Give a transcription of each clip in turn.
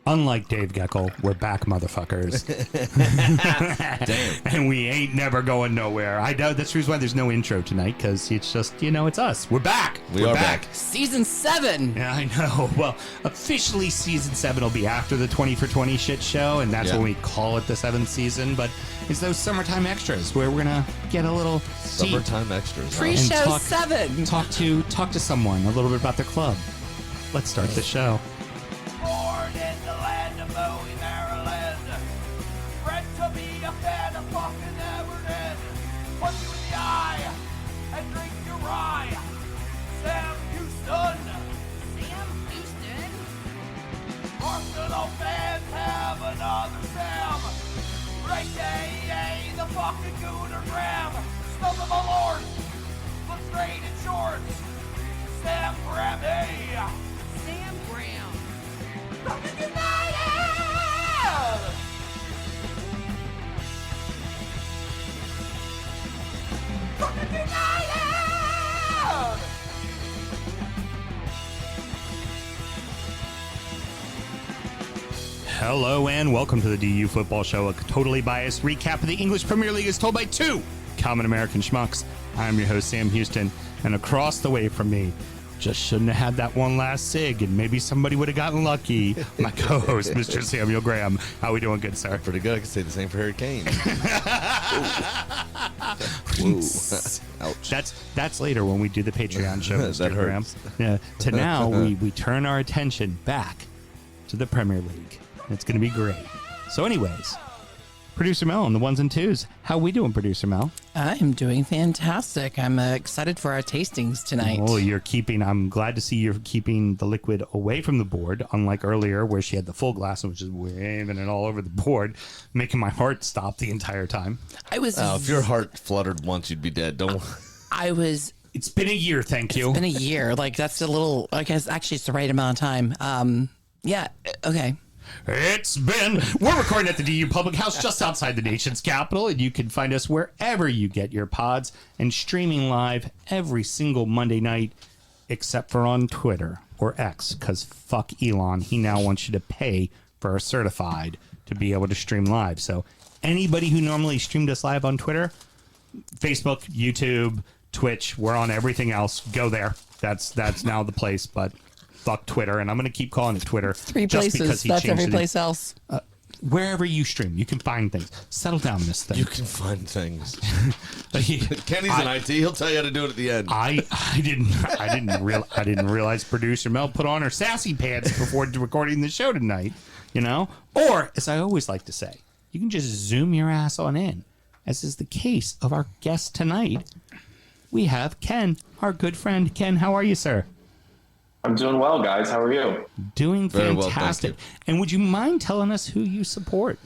Unlike Dave Geckel, we're back, motherfuckers. Damn. And we ain't never going nowhere. I know that's the reason why there's no intro tonight, because it's just, it's us. We're back. We are back. Season 7. Yeah, I know. Well, officially season 7 will be after the 20 for 20 shit show, and that's when we call it the 7th season. But it's those summertime extras where we're going to get a little Summertime extras. Pre-show 7. Talk to someone a little bit about their club. Let's start the show. Born in the land of Bowie, Maryland. Bred to be a fan of fucking Everton. Punch you in the eye and drink your rye. Sam Houston. Sam Houston? Arsenal fans have another Sam. Right day, the fucking Gooner Graham. Smells of a lord. Looks great in shorts. Sam Grammy. Sam Graham. Fucking United! Fucking United! Hello and welcome to the DU Football Show, a totally biased recap of the English Premier League as told by two common American schmucks. I'm your host, Sam Houston, and across the way from me, just shouldn't have had that one last sig, and maybe somebody would have gotten lucky. My co-host, Mr. Samuel Graham. How we doing, good sir? Pretty good. I can say the same for Harry Kane. Ooh. Ouch. That's later when we do the Patreon show, Mr. That Graham. hurts. Yeah. To now, we turn our attention back to the Premier League. It's going to be great. So anyways, Producer Mel on the ones and twos. How we doing, Producer Mel? I'm doing fantastic. I'm excited for our tastings tonight. Oh, I'm glad to see you're keeping the liquid away from the board, unlike earlier where she had the full glass and was just waving it all over the board, making my heart stop the entire time. If your heart fluttered once, you'd be dead. Don't. It's been a year, thank you. It's been a year. Like, that's a little, I guess, actually, it's the right amount of time. Yeah, okay. We're recording at the DU Public House just outside the nation's capital, and you can find us wherever you get your pods and streaming live every single Monday night, except for on Twitter or X, because fuck Elon. He now wants you to pay for a certified to be able to stream live. So anybody who normally streamed us live on Twitter, Facebook, YouTube, Twitch, we're on everything else. Go there. That's now the place, but fuck Twitter, and I'm going to keep calling it Twitter. 3 just places. because he That's changed every it. place else. Wherever you stream, you can find things. Settle down, Miss Thing. You can find things. Kenny's in IT. He'll tell you how to do it at the end. I didn't realize producer Mel put on her sassy pants before recording the show tonight. Or as I always like to say, you can just zoom your ass on in, as is the case of our guest tonight. We have Ken, our good friend. Ken, how are you, sir? I'm doing well, guys. How are you? Doing Very well, fantastic. thank you. And would you mind telling us who you support?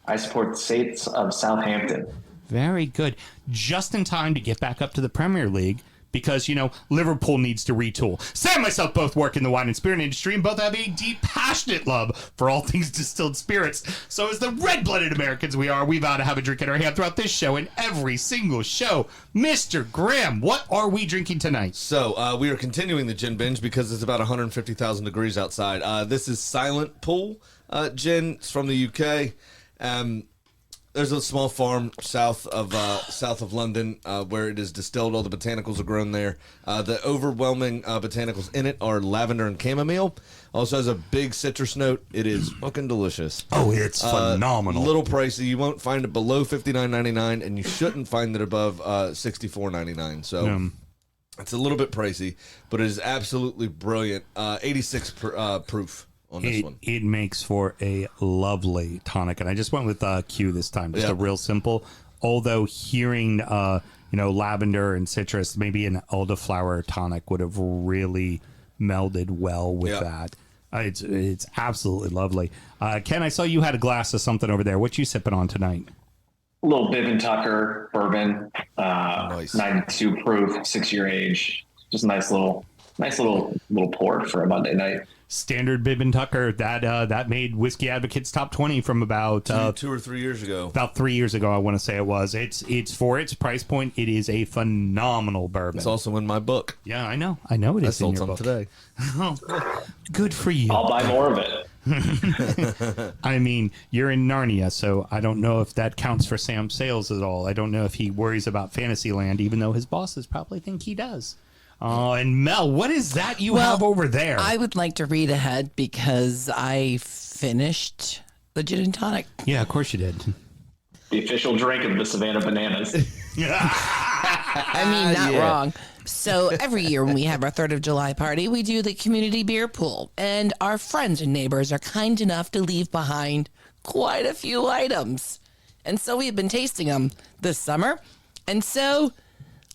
I support the Saints of Southampton. Very good. Just in time to get back up to the Premier League because, Liverpool needs to retool. Sam and myself both work in the wine and spirit industry and both have a deep, passionate love for all things distilled spirits. So as the red-blooded Americans we are, we vow to have a drink in our hand throughout this show and every single show. Mr. Graham, what are we drinking tonight? So we are continuing the gin binge because it's about 150,000 degrees outside. This is Silent Pool gin. It's from the UK. There's a small farm south of London where it is distilled. All the botanicals are grown there. The overwhelming botanicals in it are lavender and chamomile. Also has a big citrus note. It is fucking delicious. Oh, it's phenomenal. A little pricey. You won't find it below $59.99, and you shouldn't find it above $64.99. So it's a little bit pricey, but it is absolutely brilliant. 86 proof. On this one. It makes for a lovely tonic, and I just went with Q this time, just a real simple. Although hearing lavender and citrus, maybe an elderflower tonic would have really melded well with that. It's absolutely lovely. Ken, I saw you had a glass of something over there. What you sipping on tonight? A little Bibb Tucker bourbon, Nice. 92 proof, 6-year age. Just a nice little pour for a Monday night. Standard Bibb Tucker that made Whiskey Advocate's top 20 from about 2 or 3 years ago. About 3 years ago, I want to say it was. It's for its price point. It is a phenomenal bourbon. It's also in my book. Yeah, I know it is. I sold in your some book. today. Oh, good for you. I'll buy more of it. I mean, you're in Narnia, so I don't know if that counts for Sam's sales at all. I don't know if he worries about Fantasyland, even though his bosses probably think he does. Oh, and Mel, what is that you have over there? I would like to read ahead because I finished the gin and tonic. Yeah, of course you did. The official drink of the Savannah Bananas. I mean, not wrong. So every year when we have our 3rd of July party, we do the community beer pool. And our friends and neighbors are kind enough to leave behind quite a few items. And so we've been tasting them this summer. And so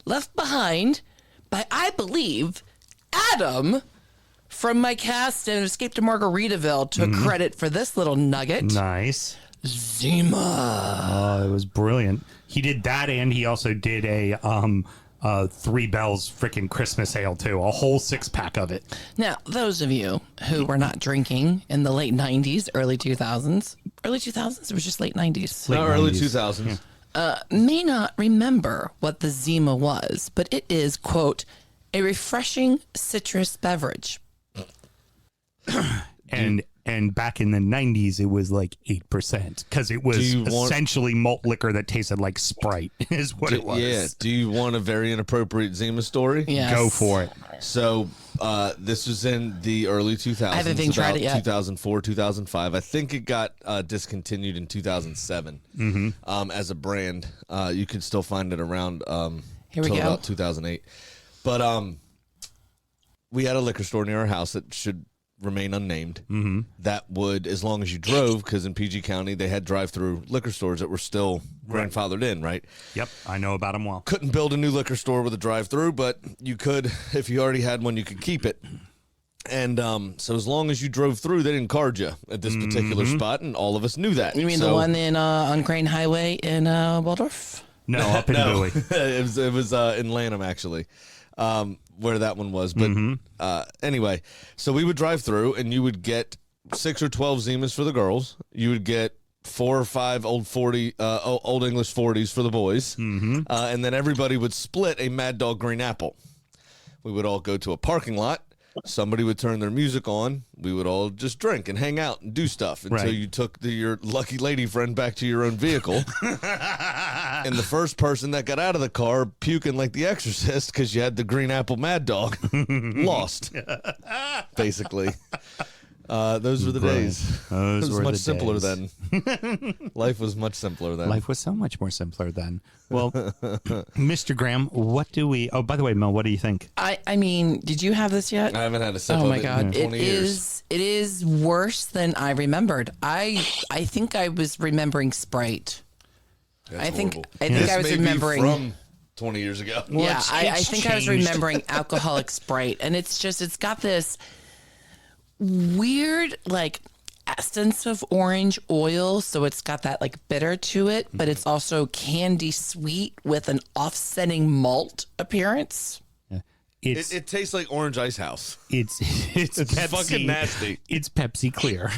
left behind by, I believe, Adam from my cast and Escape to Margaritaville took credit for this little nugget. Nice. Zima. Oh, it was brilliant. He did that, and he also did a Three Bells freaking Christmas ale too, a whole 6-pack of it. Now, those of you who were not drinking in the late 90s, early 2000s, it was just late 90s, No, early 90s. 2000s. may not remember what the Zima was, but it is, quote, a refreshing citrus beverage. And back in the 90s, it was like 8% because it was essentially malt liquor that tasted like Sprite is what it was. Yeah. Do you want a very inappropriate Zima story? Yes. Go for it. So this was in the early 2000s. I haven't even tried it yet. 2004, 2005. I think it got discontinued in 2007 as a brand. You can still find it around Here we till go. about 2008. But we had a liquor store near our house that should remain unnamed. That would, as long as you drove, because in PG County they had drive-through liquor stores that were still grandfathered in, right? Yep, I know about them well. Couldn't build a new liquor store with a drive-through, but you could, if you already had one, you could keep it. And so as long as you drove through, they didn't card you at this particular spot, and all of us knew that. You mean the one in on Crane Highway in Waldorf? No, up in Bowie. it was in Lanham, actually, where that one was. But anyway, so we would drive through, and you would get 6 or 12 Zimas for the girls. You would get 4 or 5 old English 40s for the boys. And then everybody would split a Mad Dog Green Apple. We would all go to a parking lot. Somebody would turn their music on. We would all just drink and hang out and do stuff until you took your lucky lady friend back to your own vehicle. And the first person that got out of the car puking like the Exorcist because you had the Green Apple Mad Dog lost, basically. Those were the days. Those it was were much the simpler days. then. Life was much simpler then. Life was so much more simpler then. Well, Mr. Graham, what do we... Oh, by the way, Mel, what do you think? I mean, did you have this yet? I haven't had a sip Oh of my it God. in 20 years. It is worse than I remembered. I think I was remembering Sprite. That's I think horrible. I think This I was may be remembering from 20 years ago. yeah, it's I think I was changed. remembering alcoholic Sprite, and it's got this weird like essence of orange oil, so it's got that like bitter to it, but it's also candy sweet with an offsetting malt appearance. It's It tastes like Orange Ice House. it's Pepsi. fucking nasty. It's Pepsi Clear.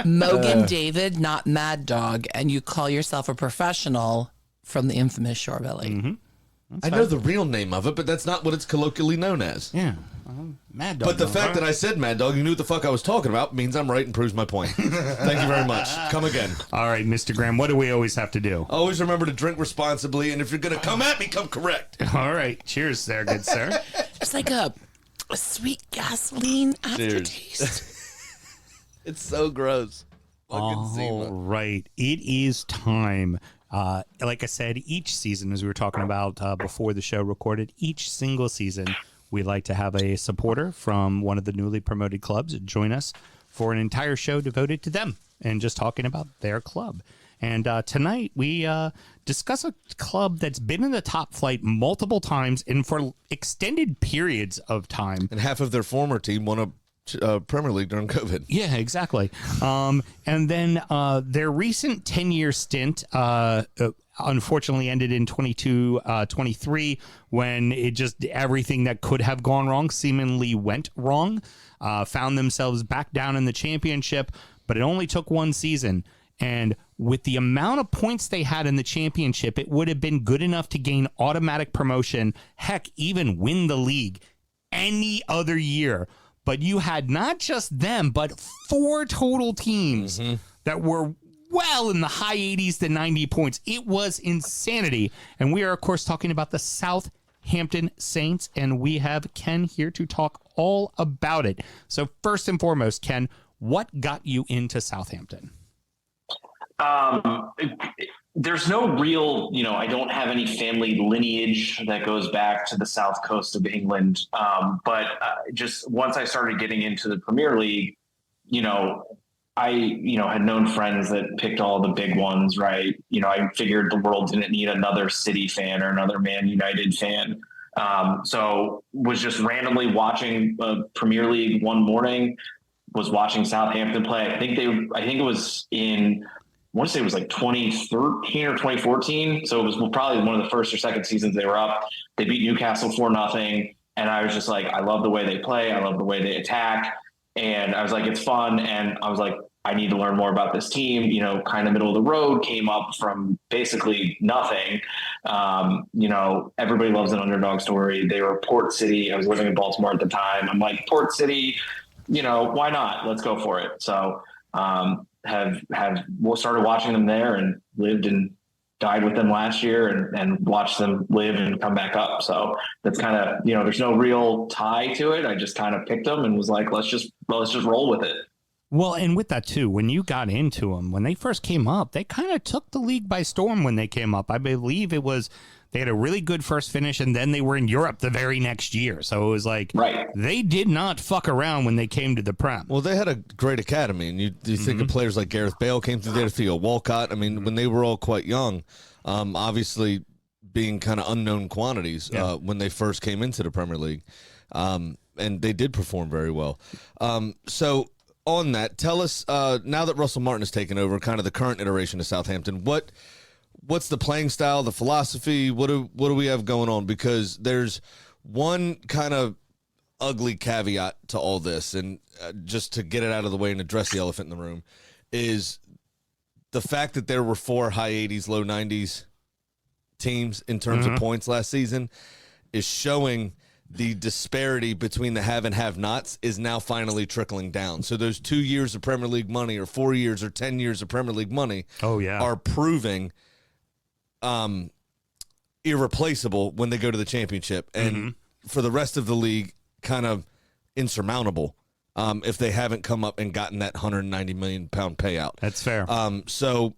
Mogan David, not Mad Dog, and you call yourself a professional from the infamous Shore Belly. I know the real name of it, but that's not what it's colloquially known as. Yeah, Mad Dog. But the fact that I said Mad Dog, you knew what the fuck I was talking about, means I'm right and proves my point. Thank you very much. Come again. All right, Mr. Graham, what do we always have to do? Always remember to drink responsibly, and if you're going to come at me, come correct. All right, cheers there, good sir. It's like a sweet gasoline aftertaste. It's so gross. Fucking All Zima. right, it is time. Like I said, each season, as we were talking about before the show recorded, each single season, we like to have a supporter from one of the newly promoted clubs join us for an entire show devoted to them and just talking about their club. And tonight we discuss a club that's been in the top flight multiple times and for extended periods of time. And half of their former team won a Premier League during COVID. Yeah, exactly. And then their recent 10-year stint unfortunately ended in 22-23 when it just everything that could have gone wrong seemingly went wrong. Found themselves back down in the championship, but it only took one season. And with the amount of points they had in the championship, it would have been good enough to gain automatic promotion, heck, even win the league any other year. but you had not just them, but 4 total teams that were well in the high 80s to 90 points. It was insanity. And we are, of course, talking about the Southampton Saints, and we have Ken here to talk all about it. So first and foremost, Ken, what got you into Southampton? There's no real, I don't have any family lineage that goes back to the south coast of England. But just once I started getting into the Premier League, I had known friends that picked all the big ones, right? I figured the world didn't need another City fan or another Man United fan. So was just randomly watching Premier League one morning, was watching Southampton play. I think it was I want to say it was like 2013 or 2014. So it was probably one of the first or second seasons they were up. They beat Newcastle 4-0. And I was just like, I love the way they play. I love the way they attack. And I was like, it's fun. And I was like, I need to learn more about this team, kind of middle of the road, came up from basically nothing. Everybody loves an underdog story. They were Port City. I was living in Baltimore at the time. I'm like, Port City, why not? Let's go for it. So, have started watching them there and lived and died with them last year and watched them live and come back up. So that's kind of, there's no real tie to it. I just kind of picked them and was like, let's just roll with it. Well, and with that too, when you got into them, when they first came up, they kind of took the league by storm when they came up. I believe they had a really good first finish, and then they were in Europe the very next year. So it was like, right. They did not fuck around when they came to the Prem. Well, they had a great academy, and you think of players like Gareth Bale came through there, Theo Walcott. I mean, when they were all quite young, obviously being kind of unknown quantities when they first came into the Premier League, and they did perform very well. So on that, tell us, now that Russell Martin has taken over, kind of the current iteration of Southampton, what's the playing style, the philosophy? What do we have going on? Because there's one kind of ugly caveat to all this, and just to get it out of the way and address the elephant in the room, is the fact that there were 4 high 80s, low 90s teams in terms of points last season is showing the disparity between the have and have-nots is now finally trickling down. So those 2 years of Premier League money or 4 years or 10 years of Premier League money are proving irreplaceable when they go to the championship, and for the rest of the league, kind of insurmountable if they haven't come up and gotten that £190 million payout. That's fair. So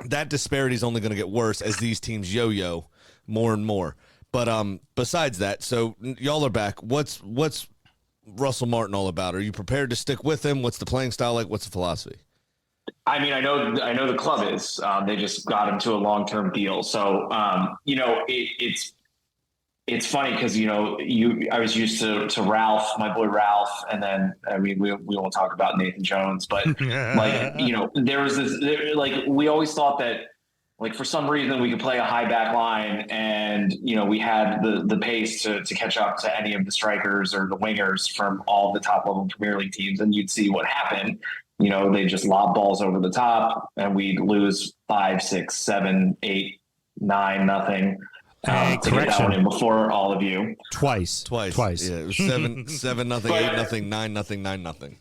that disparity is only going to get worse as these teams yo-yo more and more. But besides that, so y'all are back. What's Russell Martin all about? Are you prepared to stick with him? What's the playing style like? What's the philosophy? I mean, I know the club is. They just got him to a long-term deal. So, it's funny because I was used to Ralph, my boy Ralph, and then we won't talk about Nathan Jones, but there was this we always thought that for some reason we could play a high back line, and we had the pace to catch up to any of the strikers or the wingers from all the top level Premier League teams, and you'd see what happened. They just lob balls over the top, and we'd lose 5, 6, 7, 8, 9, nothing. To get that one in before all of you. Twice. Yeah, it was 7-0, 8-0, 9-0,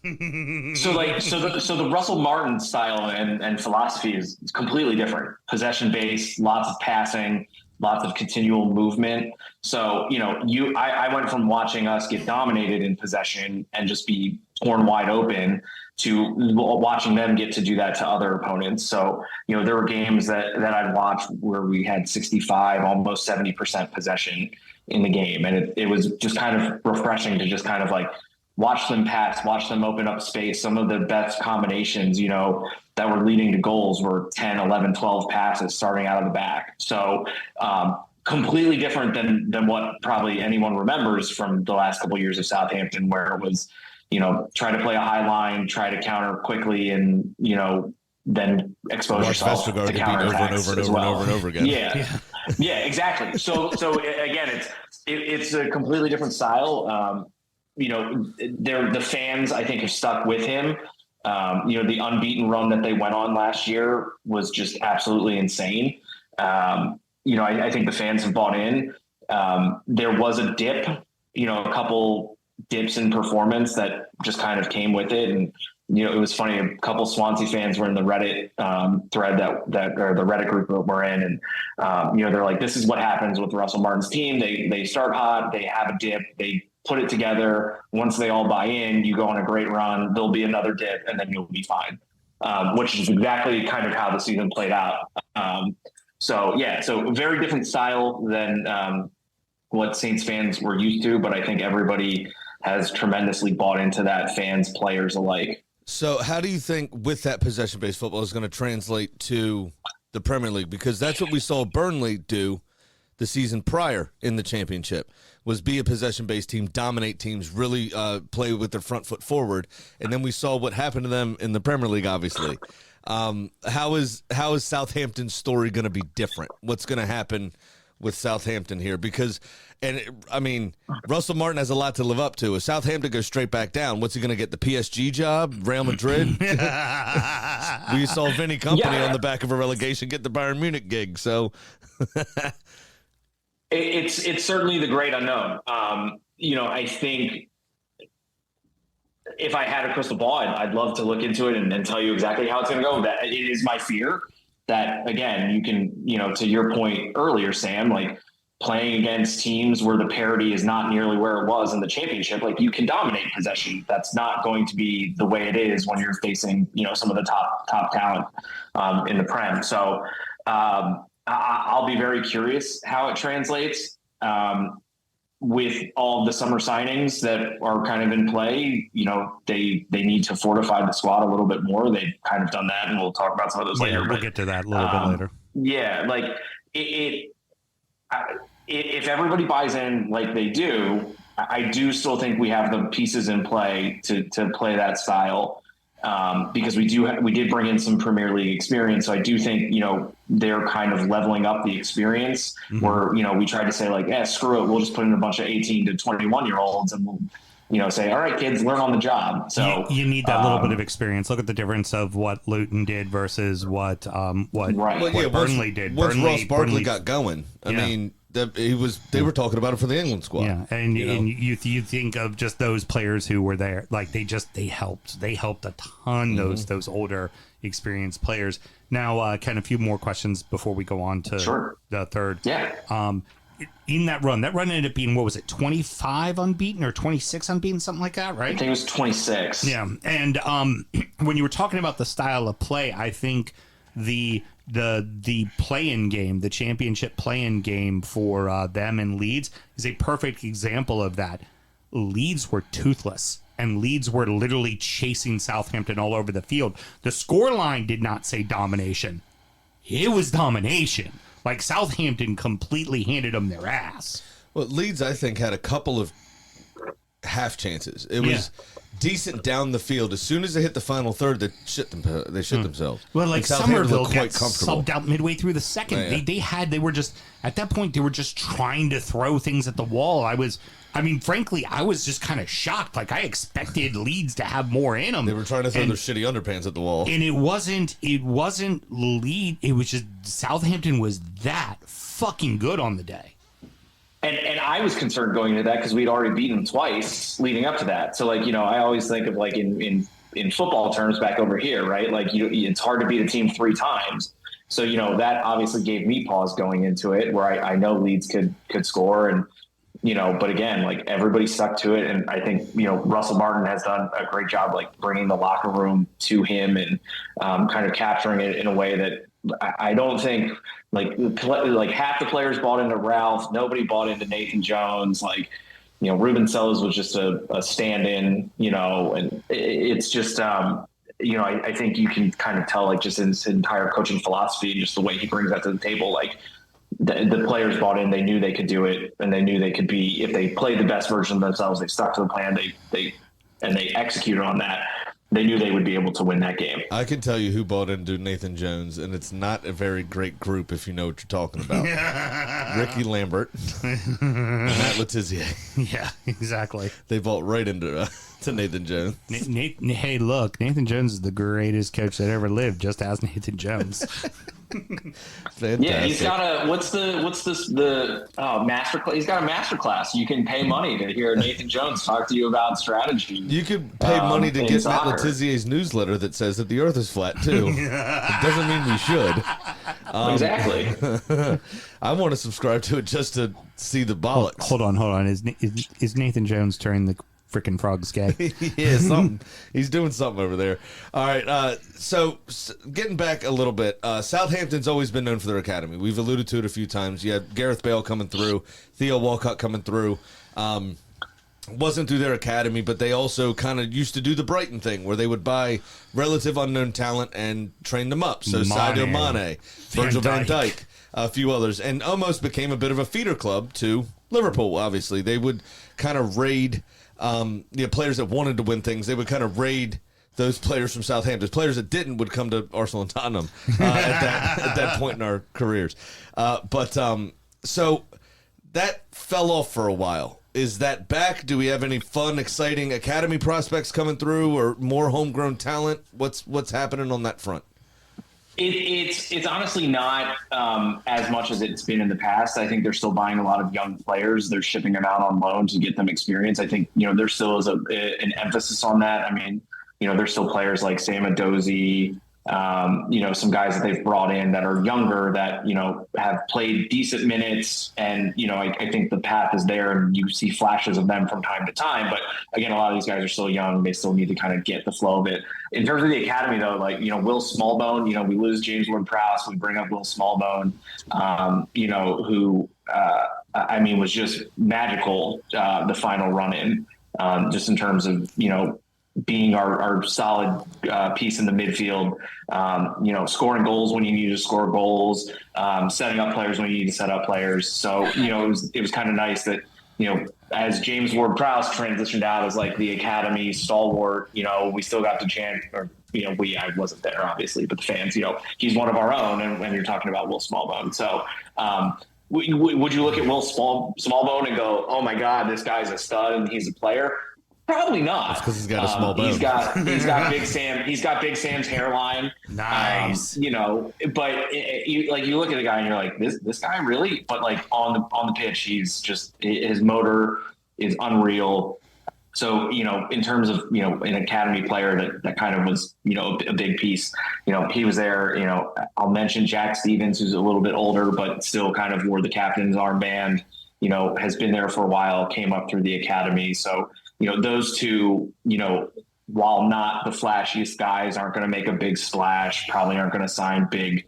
9-0. So the Russell Martin style and philosophy is completely different. Possession based, lots of passing, lots of continual movement. So I went from watching us get dominated in possession and just be torn wide open to watching them get to do that to other opponents. So, there were games that I'd watch where we had 65, almost 70% possession in the game. And it was just kind of refreshing to just kind of watch them pass, watch them open up space. Some of the best combinations, that were leading to goals were 10, 11, 12 passes starting out of the back. So, completely different than what probably anyone remembers from the last couple of years of Southampton, where it was, try to play a high line, try to counter quickly, and then expose yourself to counterattacks as well. Over and over again. Yeah, exactly. So again, it's a completely different style. The fans, I think, have stuck with him. The unbeaten run that they went on last year was just absolutely insane. I think the fans have bought in. There was a dip, a couple dips in performance that just kind of came with it. And, it was funny. A couple Swansea fans were in the Reddit thread that or the Reddit group that we're in. And, they're like, this is what happens with Russell Martin's team. They start hot, they have a dip, they put it together. Once they all buy in, you go on a great run, there'll be another dip and then you'll be fine. Which is exactly kind of how the season played out. So very different style than what Saints fans were used to, but I think everybody has tremendously bought into that, fans, players alike. So how do you think with that possession-based football is going to translate to the Premier League? Because that's what we saw Burnley do the season prior in the championship, was be a possession-based team, dominate teams, really play with their front foot forward. And then we saw what happened to them in the Premier League, obviously. How is Southampton's story going to be different? What's going to happen with Southampton here? Because, Russell Martin has a lot to live up to. If Southampton goes straight back down, what's he going to get? The PSG job? Real Madrid? We saw Vinny Company on the back of a relegation get the Bayern Munich gig. So it's certainly the great unknown. I think if I had a crystal ball, I'd love to look into it and tell you exactly how it's going to go. That it is my fear that, again, you can, to your point earlier, Sam, like playing against teams where the parity is not nearly where it was in the championship, like you can dominate possession. That's not going to be the way it is when you're facing, some of the top talent in the Prem. So I'll be very curious how it translates. With all the summer signings that are kind of in play, they need to fortify the squad a little bit more. They've kind of done that, and we'll talk about some of those later. We'll get to that a little bit later. Yeah, like if everybody buys in like they do, I do still think we have the pieces in play to play that style. Because we did bring in some Premier League experience. So I do think, they're kind of leveling up the experience where, we tried to say like, screw it. We'll just put in a bunch of 18 to 21 year olds and we'll, say, all right, kids, learn on the job. So you need that little bit of experience. Look at the difference of what Luton did versus what Burnley did. Once Ross Barkley got going, I mean, they were talking about it for the England squad. Yeah, and you think of just those players who were there, like they helped a ton. Those older experienced players. Now, kind of a few more questions before we go on to the third. Yeah. In that run ended up being, what was it, 25 unbeaten or 26 unbeaten, something like that, right? I think it was 26. Yeah, and when you were talking about the style of play, I think the play-in game, the championship play-in game for them and Leeds is a perfect example of that. Leeds were toothless, and Leeds were literally chasing Southampton all over the field. The scoreline did not say domination. It was domination. Like, Southampton completely handed them their ass. Well, Leeds, I think, had a couple of half chances. It was decent down the field. As soon as they hit the final third, they shit themselves. Well, like Somerville got quite comfortable. subbed out midway through the second. They were just at that point. They were just trying to throw things at the wall. Frankly, I was just kind of shocked. Like, I expected Leeds to have more in them. They were trying to throw their shitty underpants at the wall. And it wasn't Leeds. It was just Southampton was that fucking good on the day. And I was concerned going into that because we'd already beaten them twice leading up to that. So, like, I always think of, like, in football terms back over here, right? Like, it's hard to beat a team 3 times. So, that obviously gave me pause going into it, where I know Leeds could score. And, but again, like, everybody stuck to it. And I think, Russell Martin has done a great job, like, bringing the locker room to him and kind of capturing it in a way that I don't think like half the players bought into Ralph. Nobody bought into Nathan Jones. Like, Ruben Sellers was just a stand-in, and it's just, I think you can kind of tell, like, just in his entire coaching philosophy and just the way he brings that to the table, like the players bought in, they knew they could do it, and they knew they could be, if they played the best version of themselves, they stuck to the plan, they executed on that. They knew they would be able to win that game. I can tell you who bought into Nathan Jones, and it's not a very great group if you know what you're talking about. Ricky Lambert and Matt Letizia. Yeah, exactly. They bought right into to Nathan Jones. Hey, look, Nathan Jones is the greatest coach that ever lived, just as Nathan Jones. Fantastic. Yeah, he's got a master class. He's got a master class. You can pay money to hear Nathan Jones talk to you about strategy. You could pay money to in get soccer. Matt Letizier's newsletter that says that the Earth is flat too. It doesn't mean we should. Exactly. I want to subscribe to it just to see the bollocks. Hold on. Is Nathan Jones turning the freaking frogs gay? Yeah, something. He's doing something over there. All right. So getting back a little bit, Southampton's always been known for their academy. We've alluded to it a few times. You had Gareth Bale coming through, Theo Walcott coming through. Wasn't through their academy, but they also kind of used to do the Brighton thing where they would buy relative unknown talent and train them up. So Sadio Mane, Virgil van Dijk, a few others, and almost became a bit of a feeder club to Liverpool. Obviously, they would kind of raid the players that wanted to win things. They would kind of raid those players from Southampton. Players that didn't would come to Arsenal and Tottenham at that point in our careers. So that fell off for a while. Is that back? Do we have any fun, exciting academy prospects coming through, or more homegrown talent? What's happening on that front? It's honestly not as much as it's been in the past. I think they're still buying a lot of young players. They're shipping them out on loan to get them experience. I think there still is an emphasis on that. I mean, there's still players like Sam Adozie, some guys that they've brought in that are younger that, have played decent minutes. And, I think the path is there and you see flashes of them from time to time. But again, a lot of these guys are still young. They still need to kind of get the flow of it. In terms of the academy, though, Will Smallbone, we lose James Ward-Prowse. We bring up Will Smallbone, who, was just magical the final run in, just in terms of, being our solid piece in the midfield, scoring goals when you need to score goals, setting up players when you need to set up players. So, it was kind of nice that, as James Ward-Prowse transitioned out as like the academy stalwart, we still got to chant, or, I wasn't there obviously, but the fans, he's one of our own. And when you're talking about Will Smallbone. So, would you look at Will Smallbone and go, oh my God, this guy's a stud and he's a player? Probably not. Because he's got a small bone. He's got Big Sam. He's got Big Sam's hairline. Nice. But you look at the guy and you're like, this guy really. But like on the pitch, he's just, his motor is unreal. So in terms of an academy player that kind of was a big piece. He was there. I'll mention Jack Stevens, who's a little bit older, but still kind of wore the captain's armband. Has been there for a while. Came up through the academy. So. Those two, while not the flashiest guys, aren't going to make a big splash, probably aren't going to sign big,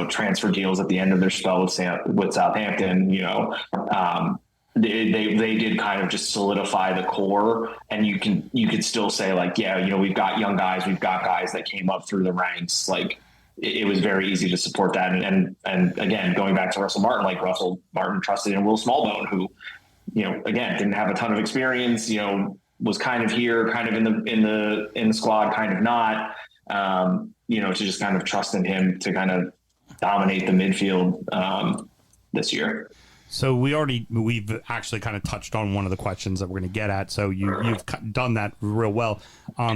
transfer deals at the end of their spell with Southampton. They did kind of just solidify the core, and you could still say like, yeah, we've got young guys, we've got guys that came up through the ranks. Like it was very easy to support that. And again, going back to Russell Martin, like Russell Martin trusted in Will Smallbone, who, again, didn't have a ton of experience, was kind of here, kind of in the squad, kind of not, to just kind of trust in him to kind of dominate the midfield this year. So we've actually kind of touched on one of the questions that we're going to get at. So you've done that real well.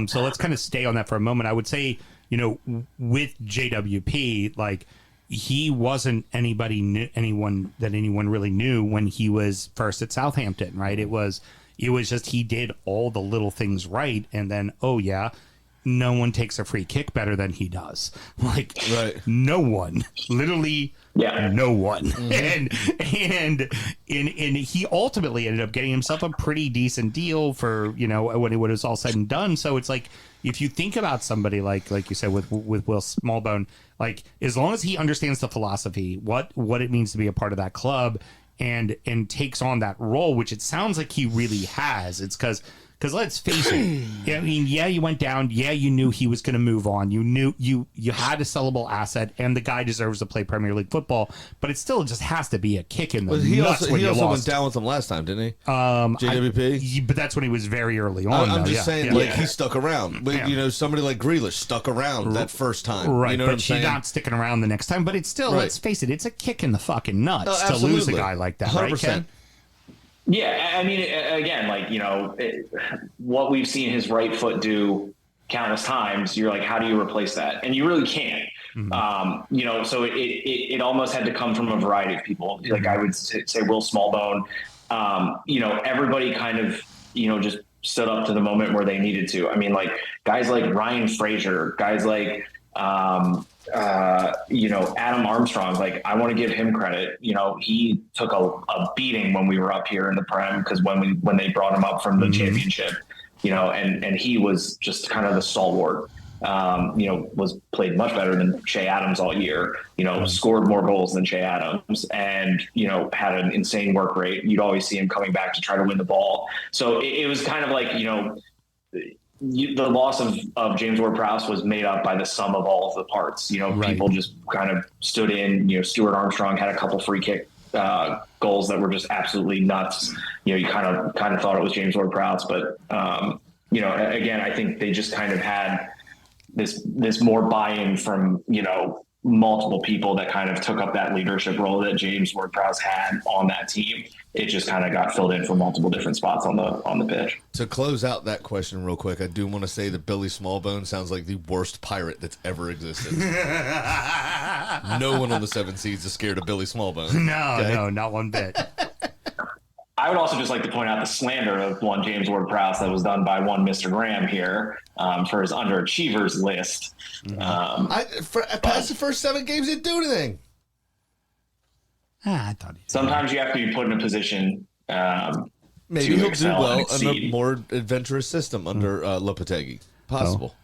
So let's kind of stay on that for a moment. I would say, with JWP, like, he wasn't anyone really knew when he was first at Southampton, right? It was just he did all the little things right, and then no one takes a free kick better than he does. Like, right. No one, literally, no one. Mm-hmm. And he ultimately ended up getting himself a pretty decent deal for when it was all said and done. So it's like, if you think about somebody like you said with Will Smallbone, like, as long as he understands the philosophy, what it means to be a part of that club, and takes on that role, which it sounds like he really has. It's because let's face it, I mean, you went down, you knew he was going to move on, you knew you had a sellable asset, and the guy deserves to play Premier League football, but it still just has to be a kick in the nuts when you lost. He also went down with them last time, didn't he? JWP? But that's when he was very early on. I'm just saying, he stuck around. But, somebody like Grealish stuck around that first time. Right, you know but what I'm saying? She's not sticking around the next time. But it's still, let's face it, it's a kick in the fucking nuts to absolutely. lose a guy like that, 100%. Right, Ken? Yeah, I mean, again, like, what we've seen his right foot do countless times, you're like, how do you replace that? And you really can't. So it almost had to come from a variety of people. Like I would say Will Smallbone, everybody kind of, just stood up to the moment where they needed to. I mean, like guys like Ryan Frazier, guys like, Adam Armstrong, like I want to give him credit. He took a beating when we were up here in the Prem, because when they brought him up from the championship, and he was just kind of the stalwart. Was played much better than Shea Adams all year, scored more goals than Shea Adams, and, had an insane work rate. You'd always see him coming back to try to win the ball. So it was kind of like, the loss of James Ward-Prowse was made up by the sum of all of the parts. People just kind of stood in. Stuart Armstrong had a couple free kick goals that were just absolutely nuts. You kind of thought it was James Ward-Prowse, but again, I think they just kind of had this more buy-in from multiple people that kind of took up that leadership role that James Ward-Prowse had on that team. It just kind of got filled in from multiple different spots on the pitch. To close out that question real quick, I do want to say that Billy Smallbone sounds like the worst pirate that's ever existed. No one on the Seven Seas is scared of Billy Smallbone. No, not one bit. I would also just like to point out the slander of one James Ward-Prowse that was done by one Mr. Graham here for his underachievers list. Past the first 7 games, didn't do anything. I thought sometimes you have to be put in a position. Maybe he'll do well in a more adventurous system under Lopetegui. Possible.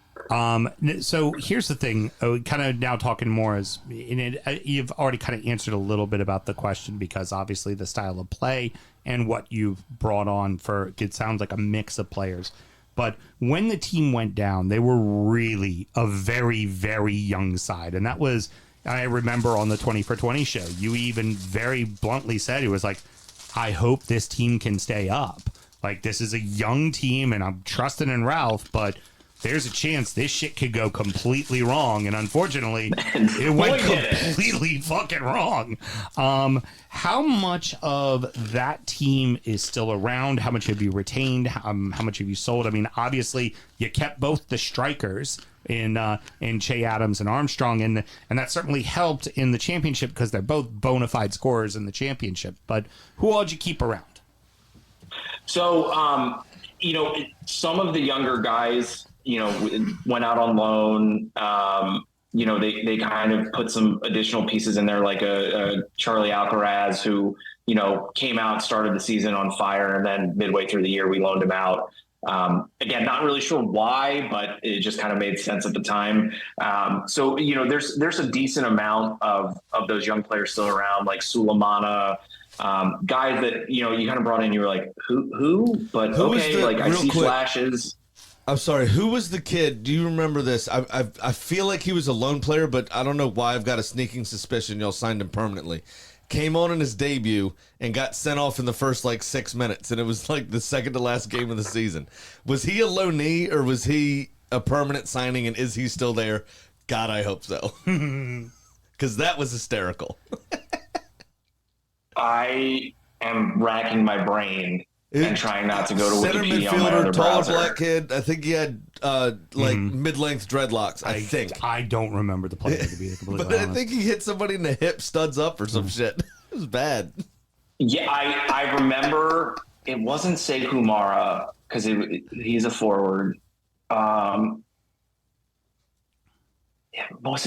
So here's the thing, kind of now talking more as you've already kind of answered a little bit about the question, because obviously the style of play and what you've brought on it sounds like a mix of players. But when the team went down, they were really a very, very young side. And that was, I remember on the 20 for 20 show, you even very bluntly said, it was like, I hope this team can stay up. Like, this is a young team and I'm trusting in Ralph, but there's a chance this shit could go completely wrong. And unfortunately, it went completely fucking wrong. How much of that team is still around? How much have you retained? How much have you sold? I mean, obviously, you kept both the strikers in Shea Adams and Armstrong, and that certainly helped in the championship because they're both bona fide scorers in the championship. But who all did you keep around? So, some of the younger guys, went out on loan. They kind of put some additional pieces in there, like a Charlie Alcaraz, who, came out, started the season on fire, and then midway through the year, we loaned him out. Again, not really sure why, but it just kind of made sense at the time. So, there's a decent amount of those young players still around, like Sulemana, guys that, you kind of brought in, you were like, who? But okay, like I see flashes. I'm sorry, who was the kid? Do you remember this? I feel like he was a lone player, but I don't know why. I've got a sneaking suspicion y'all signed him permanently. Came on in his debut and got sent off in the first 6 minutes, and it was like the second to last game of the season. Was he a loanee or was he a permanent signing, and is he still there? God, I hope so. Because that was hysterical. I am racking my brain and trying not to go to center Wikipedia on my other midfielder, tall browser. black kid. I think he had mid-length dreadlocks. I think. I don't remember the play, to be completely But honest. I think he hit somebody in the hip, studs up or some shit. It was bad. Yeah, I remember it wasn't Sekou Mara because he's a forward. Was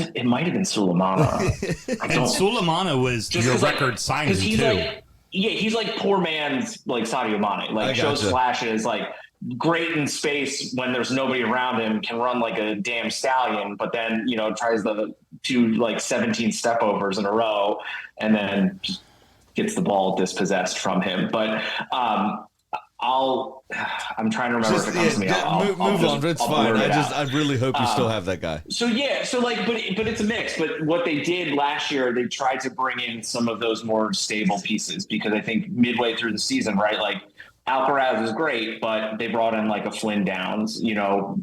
it? It might have been Sulemana. And Sulemana was your record signing too. He's like poor man's Sadio Mane. Like shows flashes, like great in space when there's nobody around him, can run like a damn stallion, but then tries the 17 step overs in a row, and then just gets the ball dispossessed from him. But I'm trying to remember if it comes to me. Move on. It's fine. I really hope you still have that guy. But it's a mix. But what they did last year, they tried to bring in some of those more stable pieces, because I think midway through the season, right, like Alcaraz was great, but they brought in like a Flynn Downs,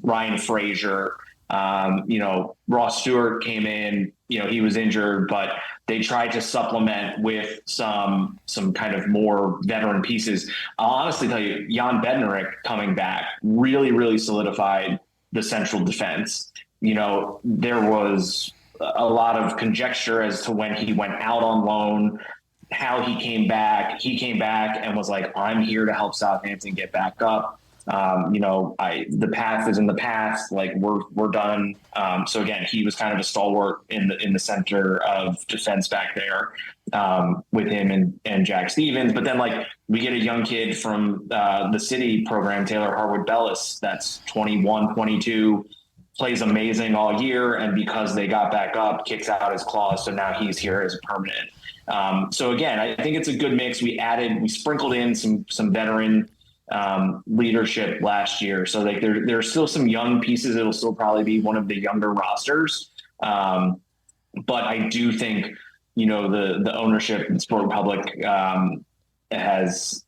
Ryan Frazier, Ross Stewart came in, he was injured, but they tried to supplement with some kind of more veteran pieces. I'll honestly tell you, Jan Bednarik coming back really, really solidified the central defense. There was a lot of conjecture as to when he went out on loan, how he came back. He came back and was like, I'm here to help Southampton get back up. The past is in the past, like we're done. So again, he was kind of a stalwart in the center of defense back there, with him and Jack Stevens. But then like we get a young kid from, the City program, Taylor Harwood-Bellis, that's 21, 22, plays amazing all year. And because they got back up, kicks out his clause. So now he's here as a permanent. So again, I think it's a good mix. We sprinkled in some veteran, leadership last year. So like there's still some young pieces. It'll still probably be one of the younger rosters. But I do think, the ownership in Sport Republic, has,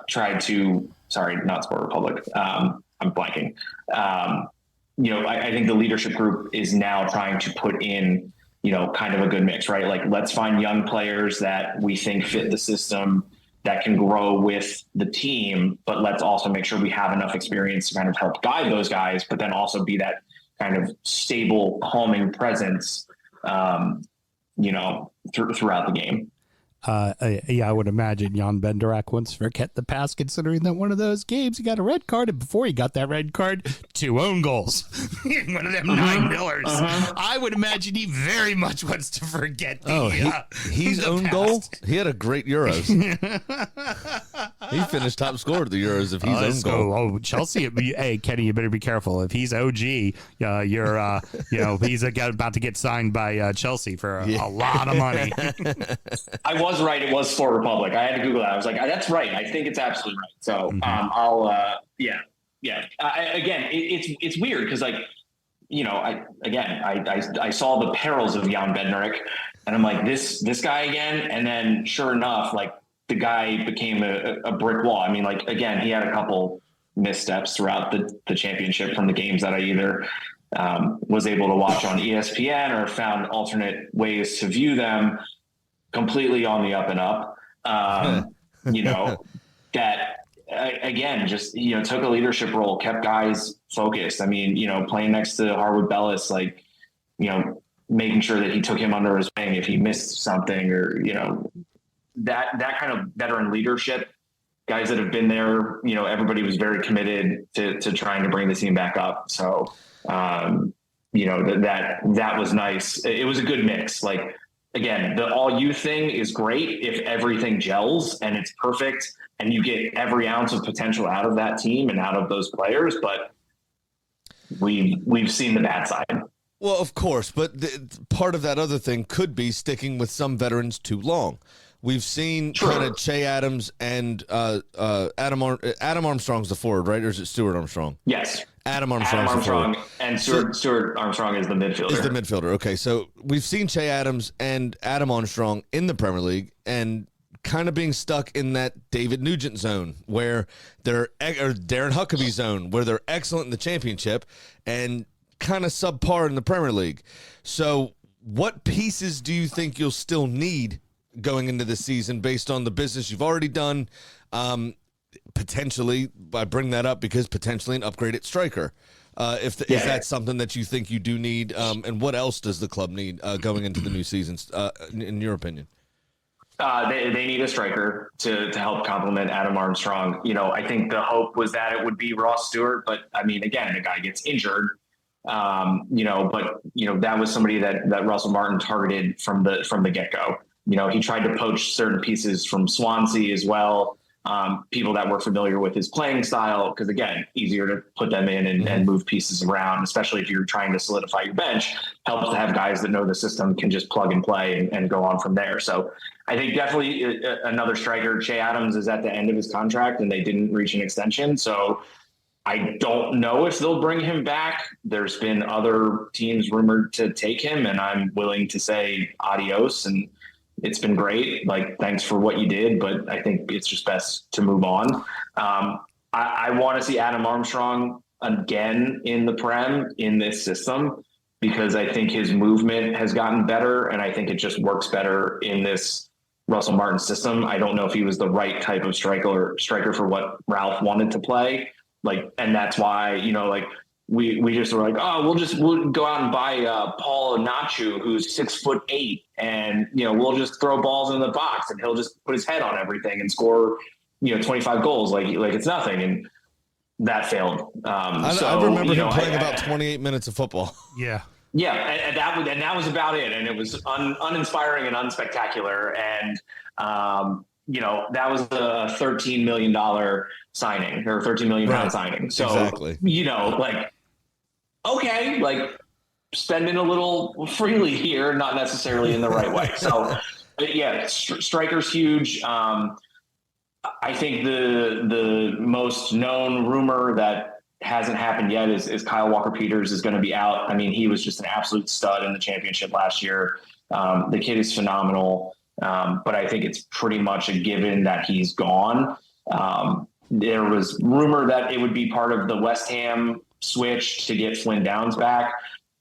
tried to, sorry, not Sport Republic. I'm blanking. I think the leadership group is now trying to put in, kind of a good mix, right? Like let's find young players that we think fit the system, that can grow with the team, but let's also make sure we have enough experience to kind of help guide those guys, but then also be that kind of stable, calming presence, throughout the game. I would imagine Jan Benderak wants to forget the past, considering that one of those games he got a red card, and before he got that red card, 2 own goals. One of them 9 millers. I would imagine he very much wants to forget he's the own past. goal. He had a great Euros. He finished top scorer of the Euros if he's own goal. Oh, Chelsea. Hey, Kenny, you better be careful. If he's OG, you're, he's about to get signed by Chelsea for a lot of money. I was right. It was Sport Republic. I had to Google that. I was like, that's right. I think it's absolutely right. So it's weird because like, I saw the perils of Jan Bednarik and I'm like, this guy again. And then sure enough, like the guy became a brick wall. I mean, like, again, he had a couple missteps throughout the championship from the games that I either was able to watch on ESPN or found alternate ways to view them. Completely on the up and up, that again, just, took a leadership role, kept guys focused. I mean, playing next to Harwood-Bellis, like, making sure that he took him under his wing if he missed something or, that kind of veteran leadership, guys that have been there, everybody was very committed to trying to bring the team back up. So, that was nice. It was a good mix. Like, again, the all youth thing is great if everything gels and it's perfect and you get every ounce of potential out of that team and out of those players. But we've seen the bad side. Well, of course, but part of that other thing could be sticking with some veterans too long. We've seen kind of Che Adams and Adam Armstrong's the forward, right? Or is it Stuart Armstrong? Yes. Adam Armstrong and Stuart Armstrong is the midfielder. Is the midfielder. Okay, so we've seen Che Adams and Adam Armstrong in the Premier League and kind of being stuck in that David Nugent zone where or Darren Huckabee zone where they're excellent in the Championship and kind of subpar in the Premier League. So what pieces do you think you'll still need going into the season based on the business you've already done? Potentially, I bring that up because potentially an upgraded striker. Is that something that you think you do need? And what else does the club need going into the new season, in your opinion? They need a striker to help complement Adam Armstrong. I think the hope was that it would be Ross Stewart, but I mean, again, the guy gets injured. That was somebody that Russell Martin targeted from the get-go. He tried to poach certain pieces from Swansea as well. People that were familiar with his playing style, because again, easier to put them in and move pieces around, especially if you're trying to solidify your bench. Helps to have guys that know the system, can just plug and play and go on from there. So I think definitely another striker. Che Adams is at the end of his contract and they didn't reach an extension. So I don't know if they'll bring him back. There's been other teams rumored to take him, and I'm willing to say adios. And it's been great. Like, thanks for what you did, but I think it's just best to move on. I want to see Adam Armstrong again in the Prem in this system because I think his movement has gotten better, and I think it just works better in this Russell Martin system. I don't know if he was the right type of striker for what Ralph wanted to play. And that's why, we just were like, oh, we'll go out and buy Paul Onachu, who's 6'8", and we'll just throw balls in the box, and he'll just put his head on everything and score 25 goals like it's nothing, and that failed. I remember him playing about 28 minutes of football. Yeah. Yeah, and that was about it, and it was uninspiring and unspectacular, and that was a $13 million signing or $13 million pound signing. So exactly. Okay, spending a little freely here, not necessarily in the right way. So, yeah, striker's huge. I think the most known rumor that hasn't happened yet is Kyle Walker-Peters is going to be out. I mean, he was just an absolute stud in the championship last year. The kid is phenomenal, but I think it's pretty much a given that he's gone. There was rumor that it would be part of the West Ham switch to get Flynn Downs back.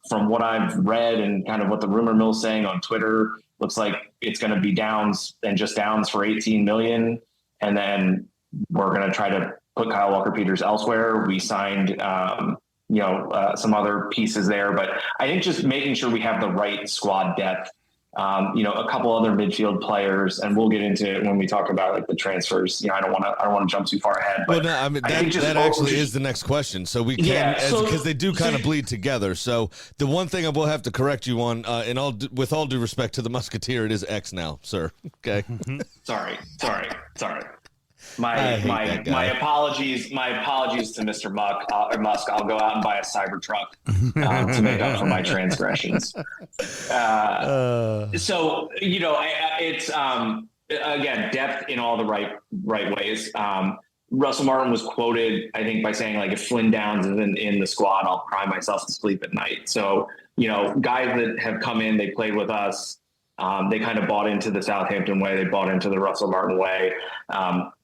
From what I've read and kind of what the rumor mill's saying on Twitter, looks like it's going to be Downs and just Downs for $18 million. And then we're going to try to put Kyle Walker-Peters elsewhere. We signed, some other pieces there, but I think just making sure we have the right squad depth. A couple other midfield players, and we'll get into it when we talk about the transfers. I don't want to jump too far ahead. But well, no, I mean that actually is the next question. So we can, because they do kind of bleed together. So the one thing I will have to correct you on, with all due respect to the Musketeer, it is X now, sir. Okay. Sorry. My apologies to Mr. Musk. I'll go out and buy a Cybertruck to make up for my transgressions. It's again, depth in all the right ways. Russell Martin was quoted, I think, by saying if Flynn Downs isn't in the squad, I'll cry myself to sleep at night. So guys that have come in, they played with us. They kind of bought into the Southampton way. They bought into the Russell Martin way.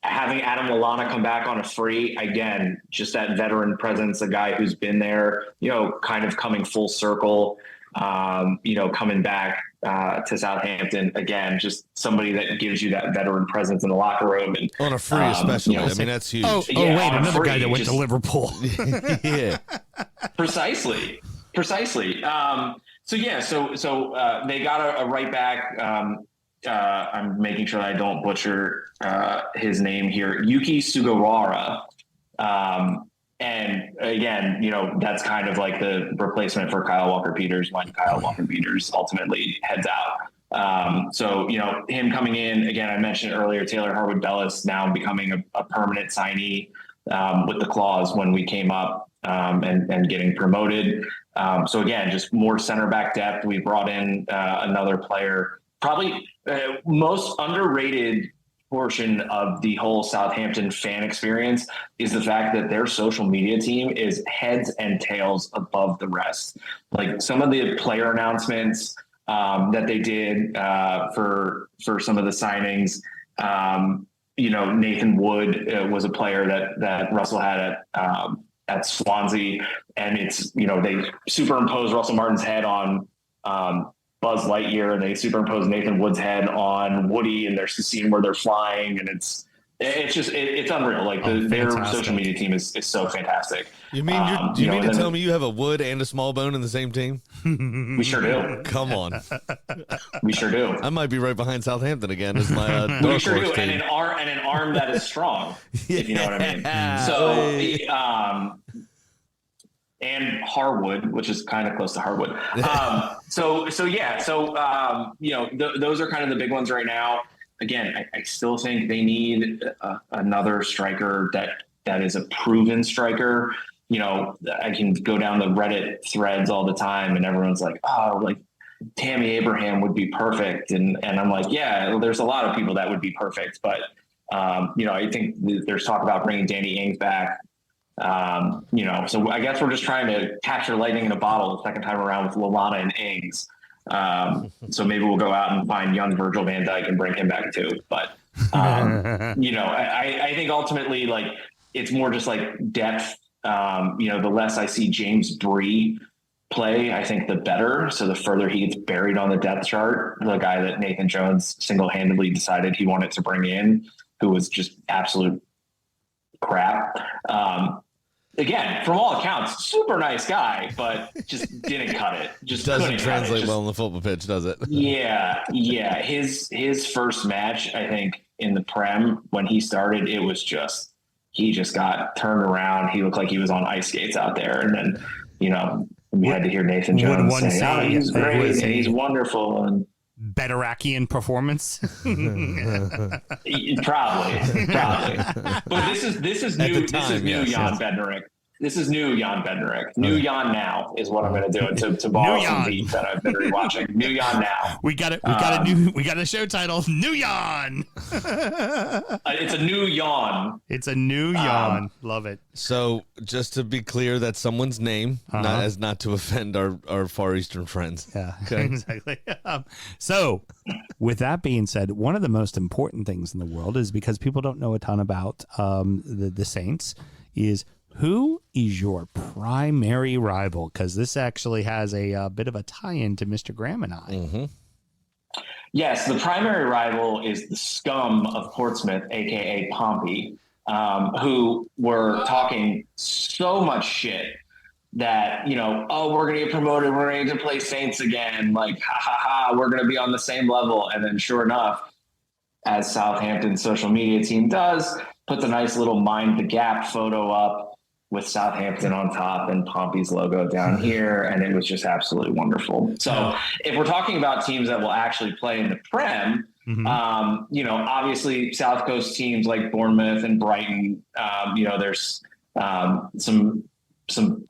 Having Adam Lallana come back on a free, again, just that veteran presence, a guy who's been there, kind of coming full circle, coming back to Southampton. Again, just somebody that gives you that veteran presence in the locker room. And on a free especially. I mean, that's huge. Wait, another guy that went to Liverpool. Yeah. Precisely. So they got a right back. I'm making sure that I don't butcher his name here, Yuki Sugawara. And again, that's kind of like the replacement for Kyle Walker-Peters when Kyle Walker-Peters ultimately heads out. Him coming in, again, I mentioned earlier, Taylor Harwood-Bellis now becoming a permanent signee with the clause when we came up and getting promoted. So again, just more center back depth. We brought in another player, probably most underrated portion of the whole Southampton fan experience is the fact that their social media team is heads and tails above the rest. Like some of the player announcements that they did for some of the signings, Nathan Wood was a player that Russell had at Swansea, and it's, they superimposed Russell Martin's head on Buzz Lightyear, and they superimposed Nathan Wood's head on Woody, and there's the scene where they're flying, and it's unreal. Like their social media team is so fantastic. You mean you mean to tell me you have a Wood and a Smallbone in the same team? We sure do. Come on. We sure do. I might be right behind Southampton again as my we sure do, team. and an arm that is strong. If you know what I mean. So and Harwood, which is kind of close to Harwood. Those are kind of the big ones right now. Again, I still think they need another striker that is a proven striker. I can go down the Reddit threads all the time, and everyone's like, "Oh, like Tammy Abraham would be perfect," and I'm like, "Yeah, there's a lot of people that would be perfect," but I think there's talk about bringing Danny Ings back. So I guess we're just trying to capture lightning in a bottle the second time around with Lallana and Ings. So maybe we'll go out and find young Virgil van Dijk and bring him back too. But, I think ultimately, like, it's more just like depth. The less I see James Bree play, I think the better. So the further he gets buried on the depth chart, the guy that Nathan Jones single-handedly decided he wanted to bring in, who was just absolute crap. again, from all accounts, super nice guy, but just didn't cut it. Just Doesn't couldn't cut it. translate Just- well on the football pitch, does it? Yeah. His first match, I think, in the Prem when he started, it was just he just got turned around. He looked like he was on ice skates out there, and then we had to hear Nathan Jones one say, say "Oh, he's great was and he's wonderful." And Betterakian performance. probably. But this is new. the time, This is new yes, Jan yes. Bednarik. This is new Jan Bednarik. New Jan now is what I'm going to do to borrow some Jan. beats that I've been rewatching. New Jan now. We got a show title, New Yawn. It's a new yawn. It's a new yawn. Love it. So just to be clear, that's someone's name, not to offend our Far Eastern friends. Yeah, exactly. So, with that being said, one of the most important things in the world is because people don't know a ton about the Saints is who is your primary rival? Because this actually has a bit of a tie-in to Mr. Graham and I. Mm-hmm. Yes, the primary rival is the scum of Portsmouth, a.k.a. Pompey, who were talking so much shit that, we're going to get promoted. We're going to play Saints again. Like, ha, ha, ha, we're going to be on the same level. And then sure enough, as Southampton's social media team does, puts a nice little Mind the Gap photo up with Southampton on top and Pompey's logo down here. And it was just absolutely wonderful. So if we're talking about teams that will actually play in the Prem, obviously South Coast teams like Bournemouth and Brighton, there's some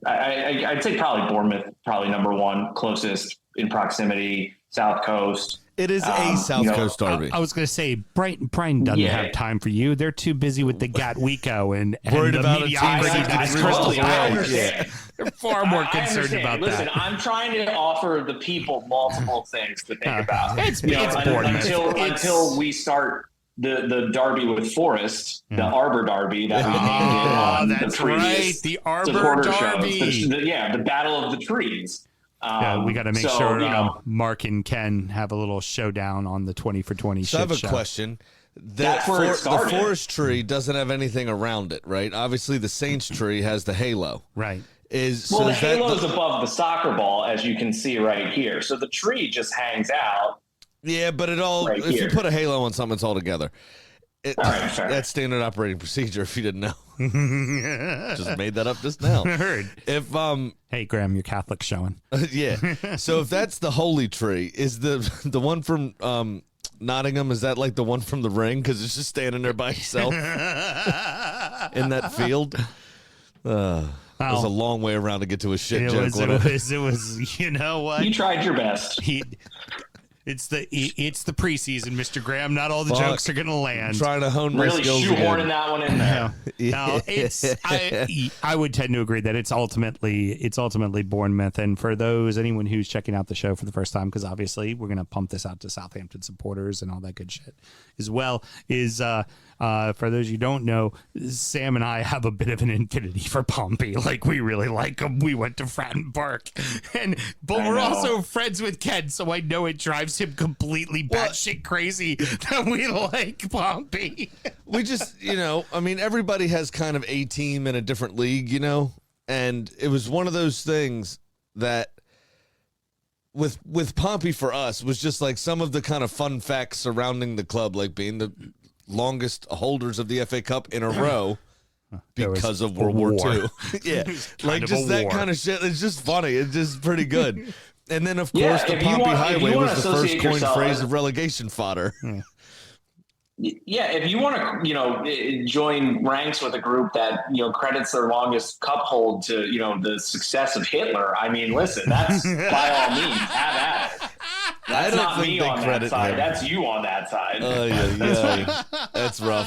I'd say probably Bournemouth, probably number one, closest in proximity, South Coast. It is a South Coast derby. I was going to say, Brighton doesn't have time for you. They're too busy with the Gatwico and Worried the about a team mediocrity bringing that's to Crystal totally Palace. understand. They're far more I concerned understand. about Listen, that. I'm trying to offer the people multiple things to think about. It's Bournemouth. Until we start the derby with Forest, the Arbor Derby that we named it. That's the previous right, the Arbor supporter Derby. shows. The Battle of the Trees. We got to make sure Mark and Ken have a little showdown on the 20 for 20 So I have a show. question. That's where it The started. forest tree doesn't have anything around it, right? Obviously, the Saints tree has the halo. Right. The halo's above the soccer ball, as you can see right here. So the tree just hangs out. Yeah, but Right if you here. put a halo on something, it's all together. All right, fair. That's standard operating procedure. If you didn't know, just made that up just now. Heard. If Hey, Graham, your Catholic showing. yeah, so if that's the holy tree, is the one from Nottingham? Is that like the one from The Ring? Because it's just standing there by itself in that field. It was a long way around to get to a shit joke. It was. You know what? You tried your best. It's the preseason, Mr. Graham. Not all the jokes are going to land. Trying to hone my Really skills shoehorning again. that one in there. No, I would tend to agree that it's ultimately Bournemouth. And for anyone who's checking out the show for the first time, because obviously we're going to pump this out to Southampton supporters and all that good shit as well, is for those you don't know, Sam and I have a bit of an infinity for Pompey. Like, we really like him. We went to Fratton Park, but we're also friends with Ken, so I know it drives him completely batshit crazy that we like Pompey. We just, everybody has kind of a team in a different league, and it was one of those things that with Pompey for us was just like some of the kind of fun facts surrounding the club, like being the longest holders of the FA Cup in a row because of World War II. Yeah, like just that kind of shit. It's just funny. It's just pretty good. And then, of course, the Pompey Highway was the first coined phrase of relegation fodder. Yeah, if you want to, join ranks with a group that, credits their longest cup hold to, the success of Hitler, I mean, listen, that's by all means, have at it. That's not me on that side. him. That's you on that side. Yeah. That's rough.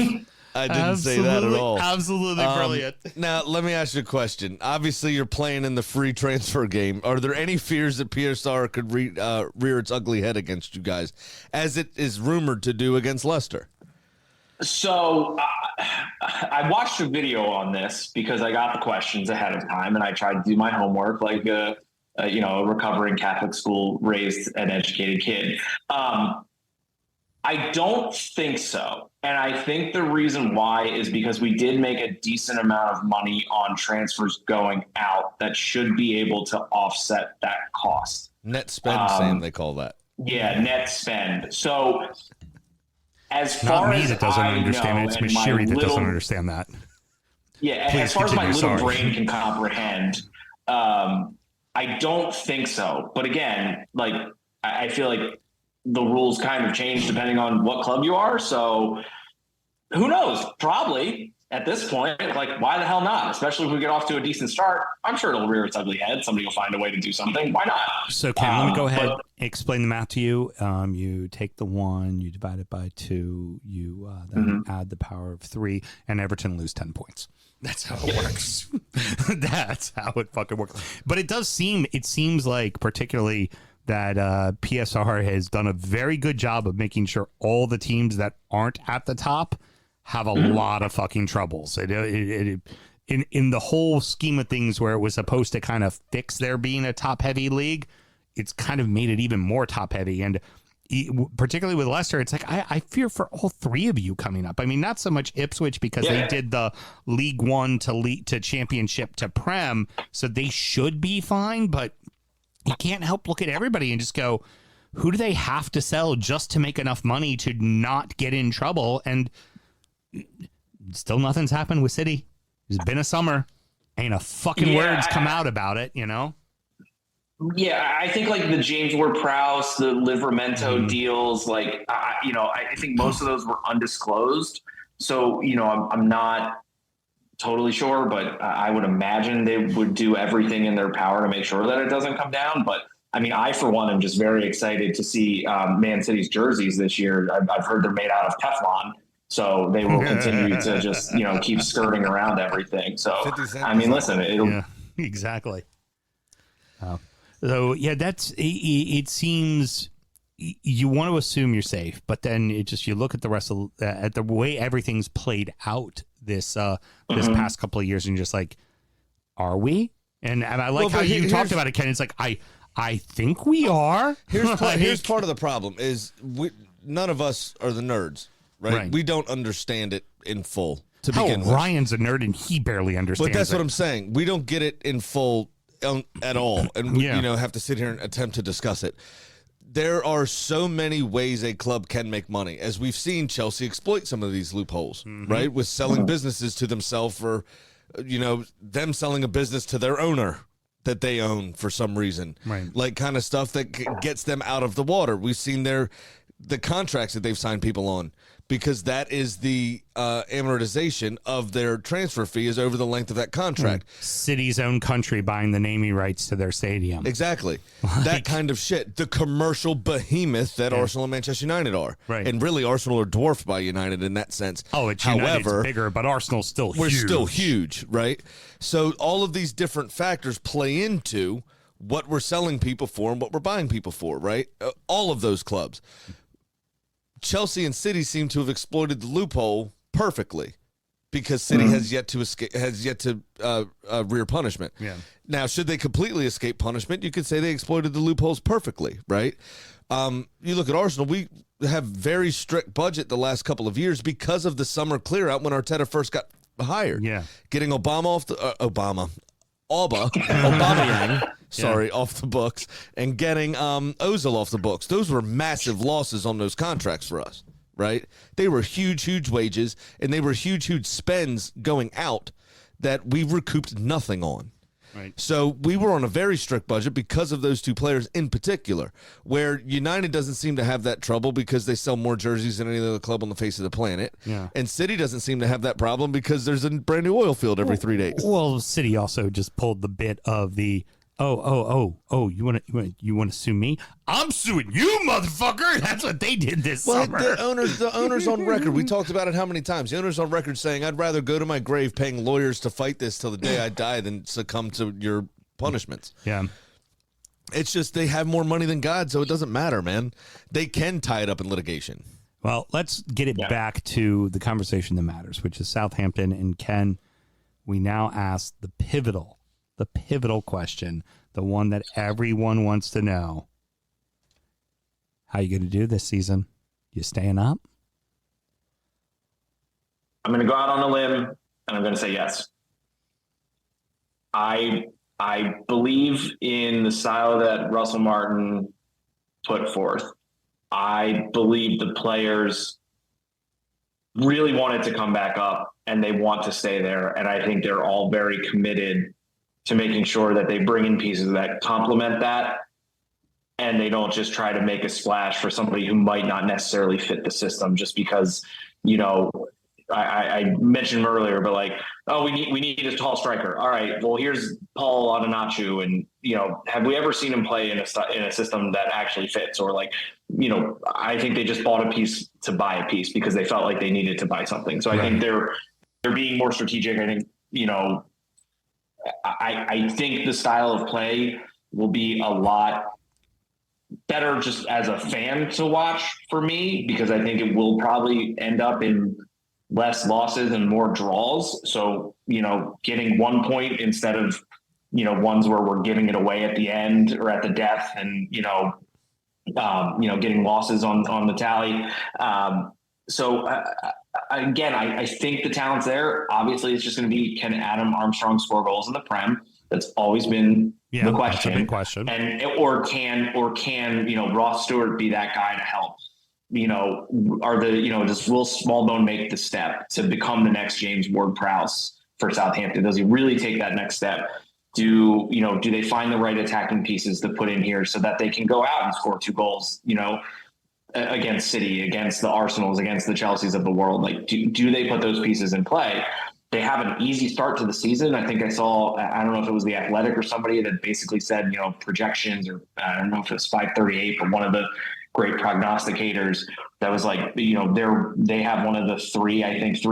I didn't say that at all. Absolutely brilliant. Now, let me ask you a question. Obviously, you're playing in the free transfer game. Are there any fears that PSR could rear its ugly head against you guys, as it is rumored to do against Leicester? So I watched a video on this because I got the questions ahead of time, and I tried to do my homework like a recovering Catholic school raised and educated kid. I don't think so. And I think the reason why is because we did make a decent amount of money on transfers going out that should be able to offset that cost. Net spend, Sam, they call that. Yeah, net spend. So as Not far me as that doesn't I understand know, it. It's and my Mashiri that doesn't little- understand that. Yeah, Please as far as my continue, little sorry. brain can comprehend, I don't think so. But again, like I feel like the rules kind of change depending on what club you are. So who knows? Probably at this point, like why the hell not? Especially if we get off to a decent start, I'm sure it'll rear its ugly head. Somebody will find a way to do something. Why not? So, Ken, let me go ahead but- explain the math to you. You take the 1, you divide it by 2, you then add the power of 3, and Everton lose 10 points. That's how it works. That's how it fucking works. But it seems like particularly that PSR has done a very good job of making sure all the teams that aren't at the top have a lot of fucking troubles. In the whole scheme of things where it was supposed to kind of fix their being a top heavy league, it's kind of made it even more top heavy. And particularly with Leicester, it's like I fear for all 3 of you coming up. I mean, not so much Ipswich because they did the League One to Championship to Prem, so they should be fine. But you can't help look at everybody and just go, who do they have to sell just to make enough money to not get in trouble? And still nothing's happened with City. It's been a summer. Ain't a fucking word's come out about it, you know? Yeah, I think like the James Ward-Prowse, the Livramento deals, like, I think most of those were undisclosed. So, I'm not totally sure, but I would imagine they would do everything in their power to make sure that it doesn't come down. But I mean, I, for one, am just very excited to see Man City's jerseys this year. I've heard they're made out of Teflon. So they will continue to just, keep skirting around everything. So, I mean, listen, it'll. Yeah, exactly. So, yeah, it seems you want to assume you're safe, but then you look at the rest of at the way everything's played out this past couple of years and just like, are we? And I like how you talked about it, Ken. It's like, I think we are. Here's part of the problem is none of us are the nerds, right? We don't understand it in full to begin with. Ryan's a nerd and he barely understands But that's it. what I'm saying. We don't get it in full at all, and have to sit here and attempt to discuss it. There are so many ways a club can make money, as we've seen Chelsea exploit some of these loopholes, right? With selling businesses to themselves, or them selling a business to their owner that they own for some reason, right? Like kind of stuff that gets them out of the water. We've seen the contracts that they've signed people on, because that is the amortization of their transfer fee is over the length of that contract. City's own country buying the naming rights to their stadium. Exactly. That kind of shit. The commercial behemoth that Arsenal and Manchester United are. Right. And really, Arsenal are dwarfed by United in that sense. Oh, United's bigger, but Arsenal's still huge. We're still huge, right? So all of these different factors play into what we're selling people for and what we're buying people for, right? All of those clubs. Chelsea and City seem to have exploited the loophole perfectly, because City has yet to rear punishment. Yeah. Now, should they completely escape punishment, you could say they exploited the loopholes perfectly, right? You look at Arsenal, we have very strict budget the last couple of years because of the summer clear out when Arteta first got hired. Yeah. Getting Aubameyang, off the books, and getting Ozil off the books. Those were massive losses on those contracts for us, right? They were huge wages, and they were huge spends going out that we recouped nothing on. Right. So we were on a very strict budget because of those two players in particular, where United doesn't seem to have that trouble because they sell more jerseys than any other club on the face of the planet. Yeah. And City doesn't seem to have that problem because there's a brand new oil field every 3 days. Well, City also just pulled the bit of the you want to sue me? I'm suing you, motherfucker. That's what they did this summer. The owners on record. We talked about it how many times? The owners on record saying, "I'd rather go to my grave paying lawyers to fight this till the day I die than succumb to your punishments." Yeah. It's just they have more money than God, so it doesn't matter, man. They can tie it up in litigation. Well, let's get it back to the conversation that matters, which is Southampton. And Ken, we now ask the pivotal question, the one that everyone wants to know. How you going to do this season? You staying up? I'm going to go out on a limb and I'm going to say yes. I believe in the style that Russell Martin put forth. I believe the players really wanted to come back up and they want to stay there. And I think they're all very committed to making sure that they bring in pieces that complement that. And they don't just try to make a splash for somebody who might not necessarily fit the system just because, you know, I mentioned earlier, but like, oh, we need a tall striker. All right, well, here's Paul Adanachu, and you know, have we ever seen him play in a system that actually fits? Or like, you know, I think they just bought a piece to buy a piece because they felt like they needed to buy something. So I think they're being more strategic. I think, you know, I think the style of play will be a lot better just as a fan to watch for me, because I think it will probably end up in less losses and more draws. So, you know, getting 1 point instead of, you know, ones where we're giving it away at the end or at the death and, getting losses on the tally. Again, I think the talent's there. Obviously, it's just going to be, can Adam Armstrong score goals in the Prem? That's always been the question. That's a big question. Or can, you know, Ross Stewart be that guy to help? You know, does Will Smallbone make the step to become the next James Ward-Prowse for Southampton? Does he really take that next step? Do they find the right attacking pieces to put in here so that they can go out and score 2 goals, you know, against City, against the Arsenals, against the Chelseas of the world? Like, do they put those pieces in play? They have an easy start to the season. I think I saw, I don't know if it was The Athletic or somebody that basically said, you know, projections, or I don't know if it was 538, but one of the great prognosticators that was like, you know, they have one of the 3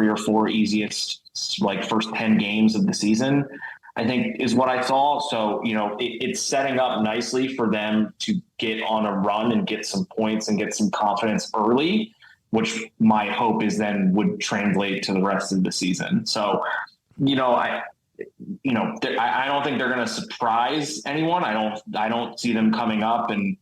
or 4 easiest, like, first 10 games of the season, I think is what I saw. So, you know, it's setting up nicely for them to get on a run and get some points and get some confidence early, which my hope is then would translate to the rest of the season. So, you know, I don't think they're going to surprise anyone. I don't see them coming up and,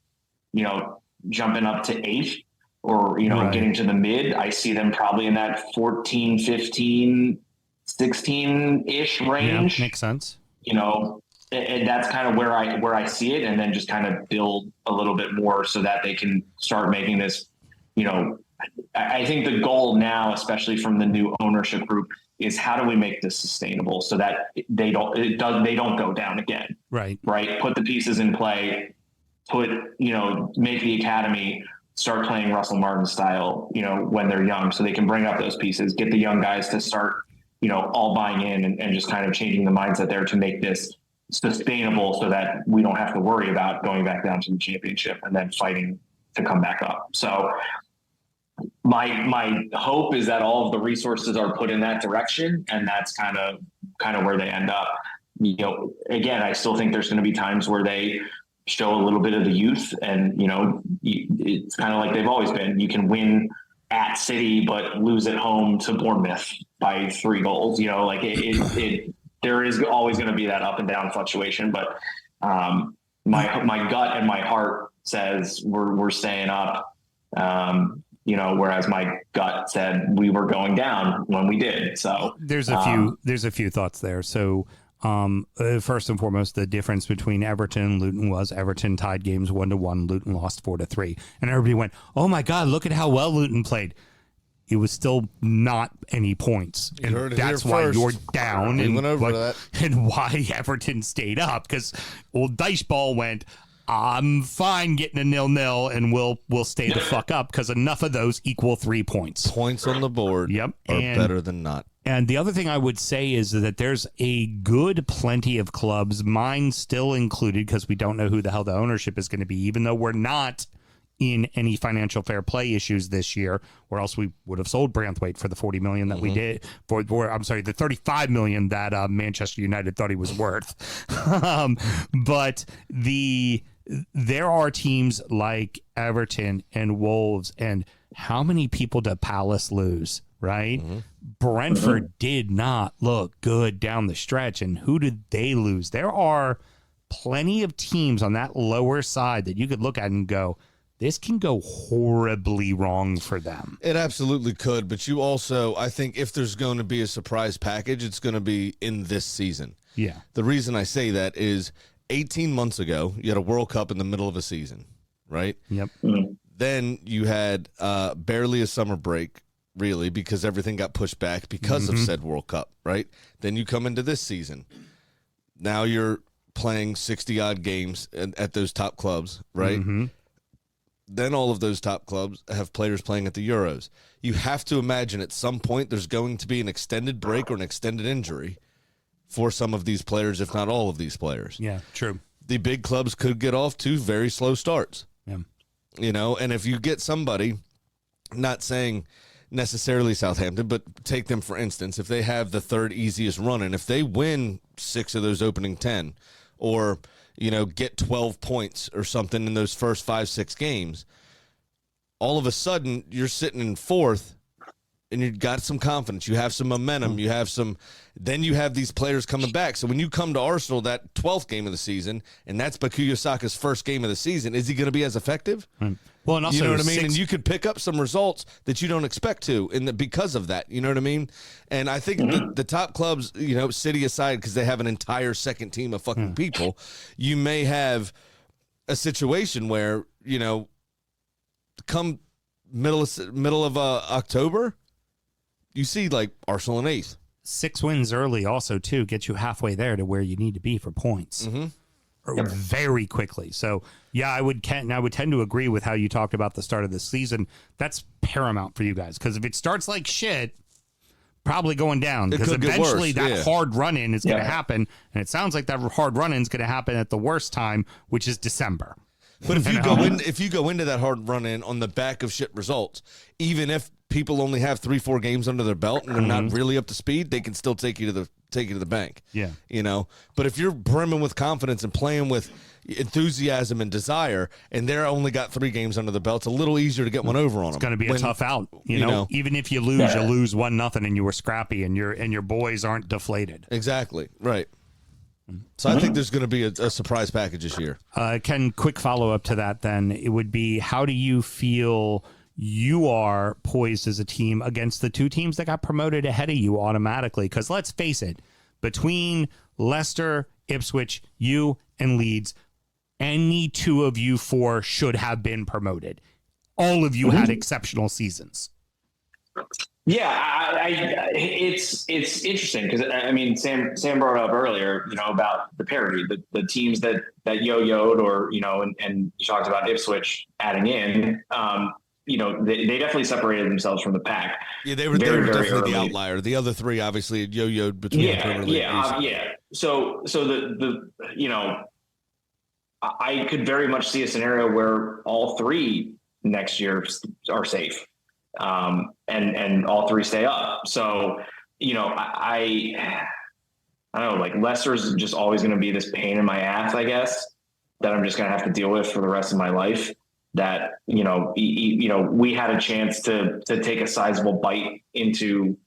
you know, jumping up to 8th or, you know, getting to the mid. I see them probably in that 14, 15, 16-ish range. Yeah, makes sense. You know, and that's kind of where I see it, and then just kind of build a little bit more so that they can start making this, you know, I think the goal now, especially from the new ownership group, is how do we make this sustainable so that they don't go down again. Right. Put the pieces in play, make the academy start playing Russell Martin style, you know, when they're young, so they can bring up those pieces, get the young guys to start, you know, all buying in and just kind of changing the mindset there to make this sustainable so that we don't have to worry about going back down to the championship and then fighting to come back up. So my hope is that all of the resources are put in that direction, and that's kind of where they end up. You know, again, I still think there's going to be times where they show a little bit of the youth, and, you know, it's kind of like they've always been. You can win at City, but lose at home to Bournemouth by 3 goals. You know, like there is always going to be that up and down fluctuation, but my gut and my heart says we're staying up. You know, whereas my gut said we were going down when we did. So there's a few thoughts there. So first and foremost, the difference between Everton and Luton was Everton tied games 1-1, Luton lost 4-3, and everybody went, "Oh my God, look at how well Luton played." It was still not any points, and that's why you're down. And why Everton stayed up, because old Diceball went, "I'm fine getting a 0-0, and we'll stay the fuck up because enough of those equal 3 points. Points on the board are better than not." And the other thing I would say is that there's a good plenty of clubs, mine still included, because we don't know who the hell the ownership is going to be, even though we're not in any financial fair play issues this year, or else we would have sold Branthwaite for the $40 million that we did the $35 million that Manchester United thought he was worth. But there are teams like Everton and Wolves, and how many people did Palace lose, right? Brentford did not look good down the stretch, and who did they lose? There are plenty of teams on that lower side that you could look at and go, this can go horribly wrong for them. It absolutely could, but you also, I think if there's going to be a surprise package, it's going to be in this season. Yeah. The reason I say that is 18 months ago, you had a World Cup in the middle of a season, right? Yep. Then you had barely a summer break, really, because everything got pushed back because of said World Cup, right? Then you come into this season. Now you're playing 60-odd games at those top clubs, right? Then all of those top clubs have players playing at the Euros. You have to imagine at some point there's going to be an extended break or an extended injury for some of these players, if not all of these players. Yeah, true. The big clubs could get off to very slow starts. Yeah. You know, and if you get somebody, not saying necessarily Southampton, but take them for instance, if they have the third easiest run, and if they win 6 of those opening 10, or, you know, get 12 points or something in those first 5-6 games, all of a sudden you're sitting in fourth and you've got some confidence, you have some momentum, you have some, then you have these players coming back. So when you come to Arsenal, that 12th game of the season, and that's Bukayo Saka's first game of the season, is he going to be as effective? Well, and also, You know what I mean? And you could pick up some results that you don't expect to because of that. You know what I mean? And I think the top clubs, you know, City aside, because they have an entire second team of fucking people, you may have a situation where, you know, come middle of October, you see like Arsenal in 8th. 6 wins early also, too, get you halfway there to where you need to be for points. Very quickly. So, yeah, I would tend to agree with how you talked about the start of the season. That's paramount for you guys, because if it starts like shit, probably going down, because could get eventually worse, that hard run-in is going to happen, and it sounds like that hard run-in is going to happen at the worst time, which is December. But if you go into that hard run in on the back of shit results, even if people only have 3-4 games under their belt and they're not really up to speed, they can still take you to the bank. Yeah. You know, but if you're brimming with confidence and playing with enthusiasm and desire, and they're only got 3 games under the belt, it's a little easier to get one over on them. It's going to be a tough out. You know, even if you lose, you lose 1-0 and you were scrappy and your boys aren't deflated. Exactly. Right. So I think there's going to be a surprise package this year. Ken, quick follow-up to that then. It would be, how do you feel you are poised as a team against the 2 teams that got promoted ahead of you automatically? Because let's face it, between Leicester, Ipswich, you, and Leeds, any 2 of you 4 should have been promoted. All of you had exceptional seasons. Yeah, it's interesting because I mean Sam brought up earlier, you know, about the parity, the teams that yo-yoed, or you know, and you talked about Ipswich adding in, you know, they definitely separated themselves from the pack. Yeah, they were definitely early. The outlier. The other 3 obviously yo-yoed between the Premier League. So the you know, I could very much see a scenario where all 3 next year are safe. And all 3 stay up. So, you know, I don't know, like Leicester's just always going to be this pain in my ass, I guess, that I'm just going to have to deal with for the rest of my life. That, you know, we had a chance to take a sizable bite into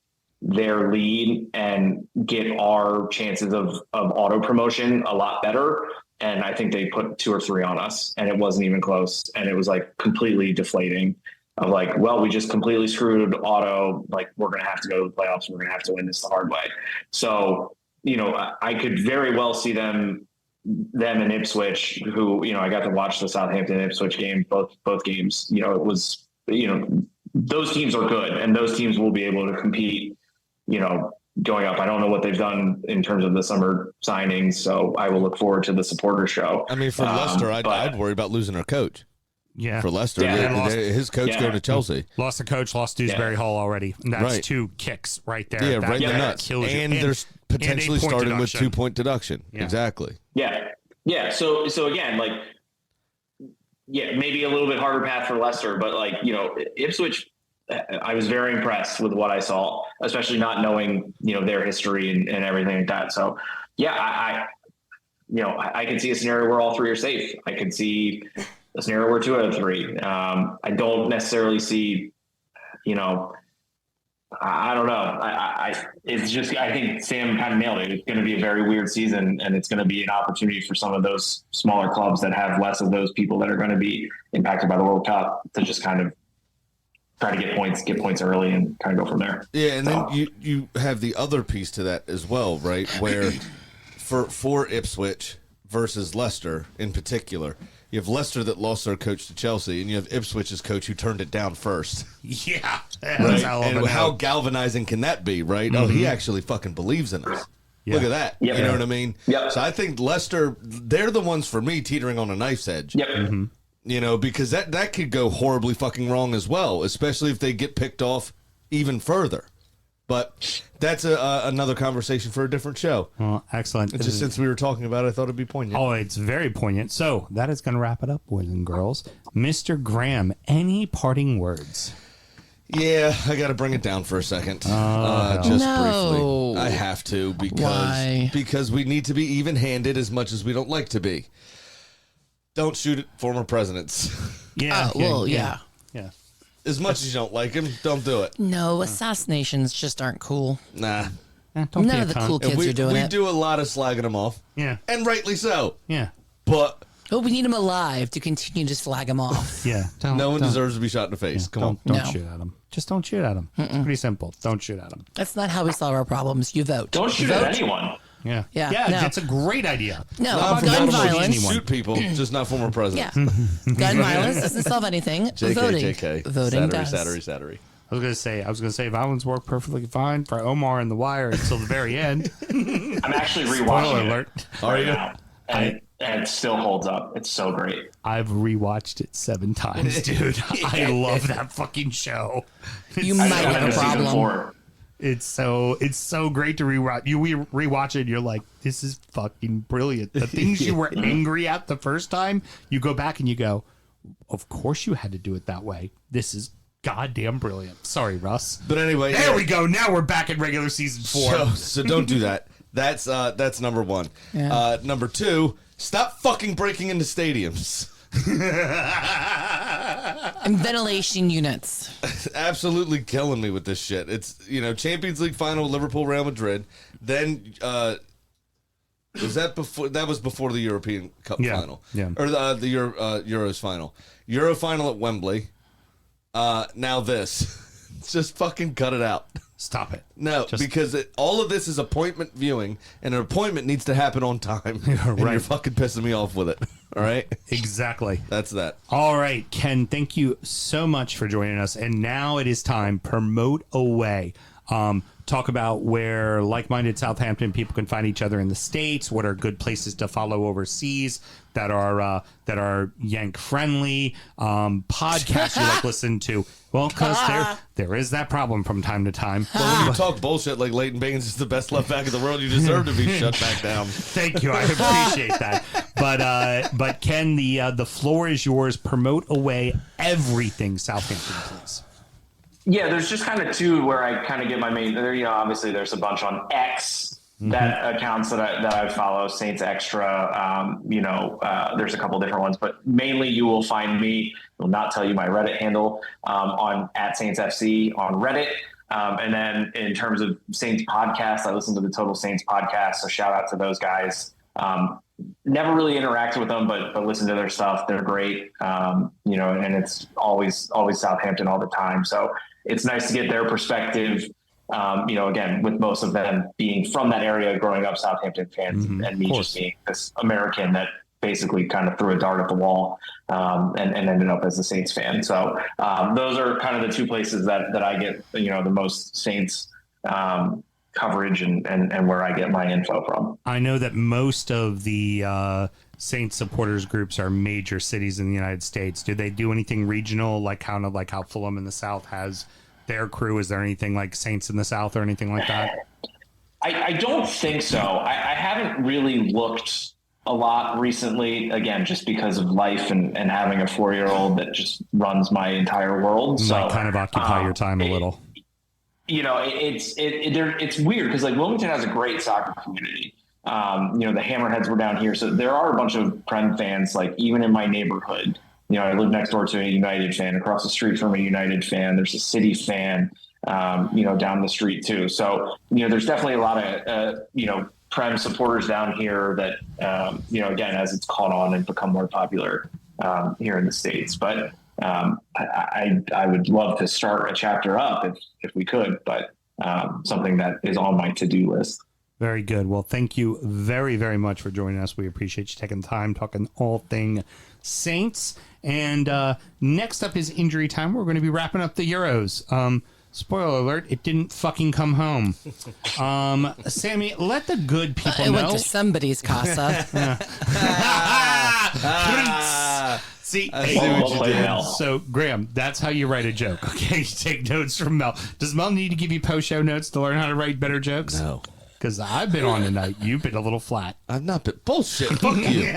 their lead and get our chances of auto promotion a lot better. And I think they put 2 or 3 on us, and it wasn't even close. And it was like completely deflating. Of like, well, we just completely screwed auto. Like, we're going to have to go to the playoffs. We're going to have to win this the hard way. So, you know, I could very well see them and Ipswich, who, you know, I got to watch the Southampton Ipswich game, both games. You know, it was, you know, those teams are good, and those teams will be able to compete, you know, going up. I don't know what they've done in terms of the summer signings, so I will look forward to the supporter show. I mean, for Leicester, I'd worry about losing our coach. Yeah, for Leicester, his coach going to Chelsea. Lost the coach, lost Dewsbury Hall already. And that's 2 kicks right there. Yeah, right in the nuts. And there's potentially starting with 2-point deduction. Yeah. Exactly. Yeah. So again, like, maybe a little bit harder path for Leicester, but like, you know, Ipswich, I was very impressed with what I saw, especially not knowing, you know, their history and everything like that. So yeah, I could see a scenario where all 3 are safe. I could see a scenario where 2 out of 3. I don't necessarily see, you know, I don't know. It's just, I think Sam kind of nailed it. It's going to be a very weird season, and it's going to be an opportunity for some of those smaller clubs that have less of those people that are going to be impacted by the World Cup to just kind of try to get points early and kind of go from there. Yeah, and then you have the other piece to that as well, right? Where for Ipswich versus Leicester in particular, you have Leicester that lost their coach to Chelsea, and you have Ipswich's coach who turned it down first. Yeah. Right? And how galvanizing can that be, right? Oh, he actually fucking believes in us. Yeah. Look at that. Yep. You know what I mean? Yep. So I think Leicester, they're the ones for me teetering on a knife's edge. Yep. You know, because that could go horribly fucking wrong as well, especially if they get picked off even further. But that's another conversation for a different show. Well, excellent. It's just since we were talking about it, I thought it'd be poignant. Oh, it's very poignant. So that is going to wrap it up, boys and girls. Mr. Graham, any parting words? Yeah, I got to bring it down for a second. Just No. briefly. I have to Why? because we need to be even-handed as much as we don't like to be. Don't shoot at former presidents. Yeah. Yeah. Yeah. As much as you don't like them, don't do it. No, assassinations just aren't cool. Nah. Don't None be a of the cunt. cool kids we are doing we it. do a lot of slagging them off. Yeah. And rightly so. Yeah. But Oh, we need them alive to continue to flag them off. Yeah. no one deserves to be shot in the face. Come on. Don't No. shoot at them. Just don't shoot at them. It's pretty simple. Don't shoot at them. That's not how we solve our problems. You vote. Don't shoot vote. at anyone. Yeah. Yeah, Yeah. no. It's a great idea. No, Not gun from violence. anyone. Shoot people, just not former Yeah, presidents. gun violence doesn't solve anything. Voting, voting does. Sattery. I was gonna say violence worked perfectly fine for Omar and The Wire until the very end. I'm actually Spoiler rewatching alert. it right now, and it still holds up. It's so great. I've rewatched it 7 times, dude. I love that fucking show. You It's might so have a I've seen problem. before. It's so great to rewatch. You rewatch it, and you're like, this is fucking brilliant. The things you were angry at the first time, you go back and you go, of course you had to do it that way. This is goddamn brilliant. Sorry, Russ. But anyway, There we go. Now we're back in regular season 4. So don't do that. That's number one. Yeah. Number 2, stop fucking breaking into stadiums. And ventilation units. Absolutely killing me with this shit. It's, Champions League final, Liverpool, Real Madrid. Then was that before? That was before the European Cup final. Yeah. Or the Euros final. Euro final at Wembley. Now this. Just fucking cut it out. Stop it. No, because all of this is appointment viewing, and an appointment needs to happen on time. And right. you're fucking pissing me off with it. All right? Exactly. That's that. All right, Ken, thank you so much for joining us. And now it is time, promote away. Talk about where like-minded Southampton people can find each other in the States. What are good places to follow overseas that are Yank friendly? Podcasts you like listen to. Well, because there is that problem from time to time. Well, when you talk bullshit like Leighton Baines is the best left back in the world, you deserve to be shut back down. Thank you. I appreciate that. But Ken, the floor is yours. Promote away everything Southampton, please. Yeah, there's just kind of 2 where I kind of get my main. Obviously there's a bunch on X that accounts that I follow, Saints Extra. There's a couple different ones, but mainly you will find me. I will not tell you my Reddit handle on @SaintsFC on Reddit. And then in terms of Saints podcast, I listen to the Total Saints podcast. So shout out to those guys. Never really interacted with them, but listen to their stuff. They're great. And it's always Southampton all the time. So it's nice to get their perspective. Again, with most of them being from that area, growing up Southampton fans, and me just being this American that basically kind of threw a dart at the wall and ended up as a Saints fan. So those are kind of the 2 places that I get, the most Saints coverage and where I get my info from. I know that most of the Saints supporters groups are major cities in the United States. Do they do anything regional, like kind of like how Fulham in the South has their crew? Is there anything like Saints in the South or anything like that? I don't think so. I haven't really looked a lot recently, again, just because of life and having a 4-year-old that just runs my entire world. So Might kind of occupy your time a little. It's weird because like Wilmington has a great soccer community. The Hammerheads were down here, so there are a bunch of Prem fans. Like even in my neighborhood, I live next door to a United fan. Across the street from a United fan, there's a City fan. down the street too. So, there's definitely a lot of, Prem supporters down here that, again, as it's caught on and become more popular here in the States. But I would love to start a chapter up if we could, but something that is on my to-do list. Very good. Well, thank you very, very much for joining us. We appreciate you taking the time, talking all thing Saints. And next up is injury time. We're going to be wrapping up the Euros. Spoiler alert, it didn't fucking come home. Sammy, let the good people It know. went to somebody's casa. See, We'll play Mel. So, Graham, that's how you write a joke, okay? You take notes from Mel. Does Mel need to give you post-show notes to learn how to write better jokes? No. Because I've been on tonight. You've been a little flat. I've not been. Bullshit. Fuck you.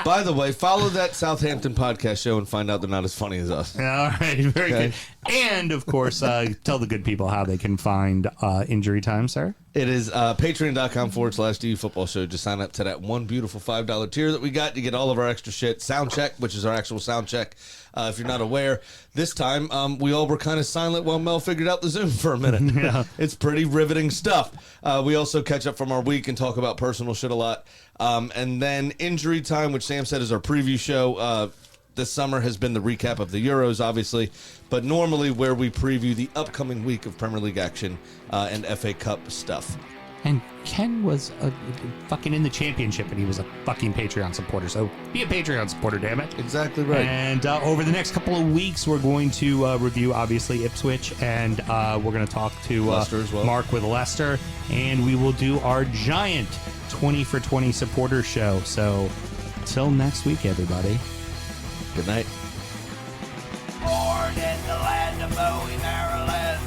By the way, follow that Southampton podcast show and find out they're not as funny as us. All right, very Okay. good. And, of course, tell the good people how they can find Injury Time, sir. It is patreon.com/DU Football Show. Just sign up to that one beautiful $5 tier that we got. You get all of our extra shit. Sound check, which is our actual sound check. If you're not aware, this time we all were kind of silent while Mel figured out the Zoom for a minute. Yeah. It's pretty riveting stuff. We also catch up from our week and talk about personal shit a lot. And then Injury Time, which Sam said is our preview show. This summer has been the recap of the Euros, obviously, but normally where we preview the upcoming week of Premier League action and FA Cup stuff. And Ken was fucking in the championship, and he was a fucking Patreon supporter. So be a Patreon supporter, damn it. Exactly right. And over the next couple of weeks, we're going to review, obviously, Ipswich, and we're going to talk to Leicester as well. Mark with Leicester, and we will do our giant 20 for 20 supporter show. So till next week, everybody. Good night. Born in the land of Bowie, Maryland.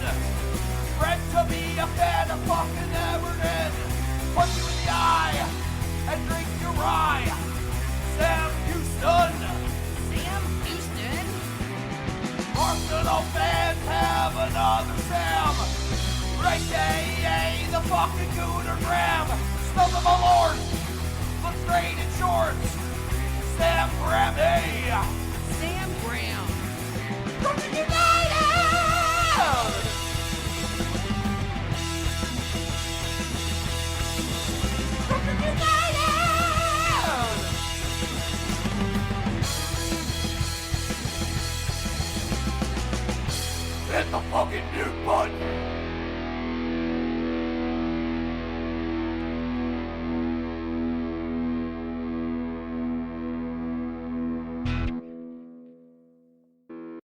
Bred to be a fan of fucking Everton. Punch you in the eye and drink your rye. Sam Houston. Sam Houston. Arsenal fans have another Sam. AKA the fucking Gooner Graham. Smells of my lord. Looks great in shorts. Sam Grammy. Sam Brown. Brooklyn United! Brooklyn United! Hit the fucking mute button!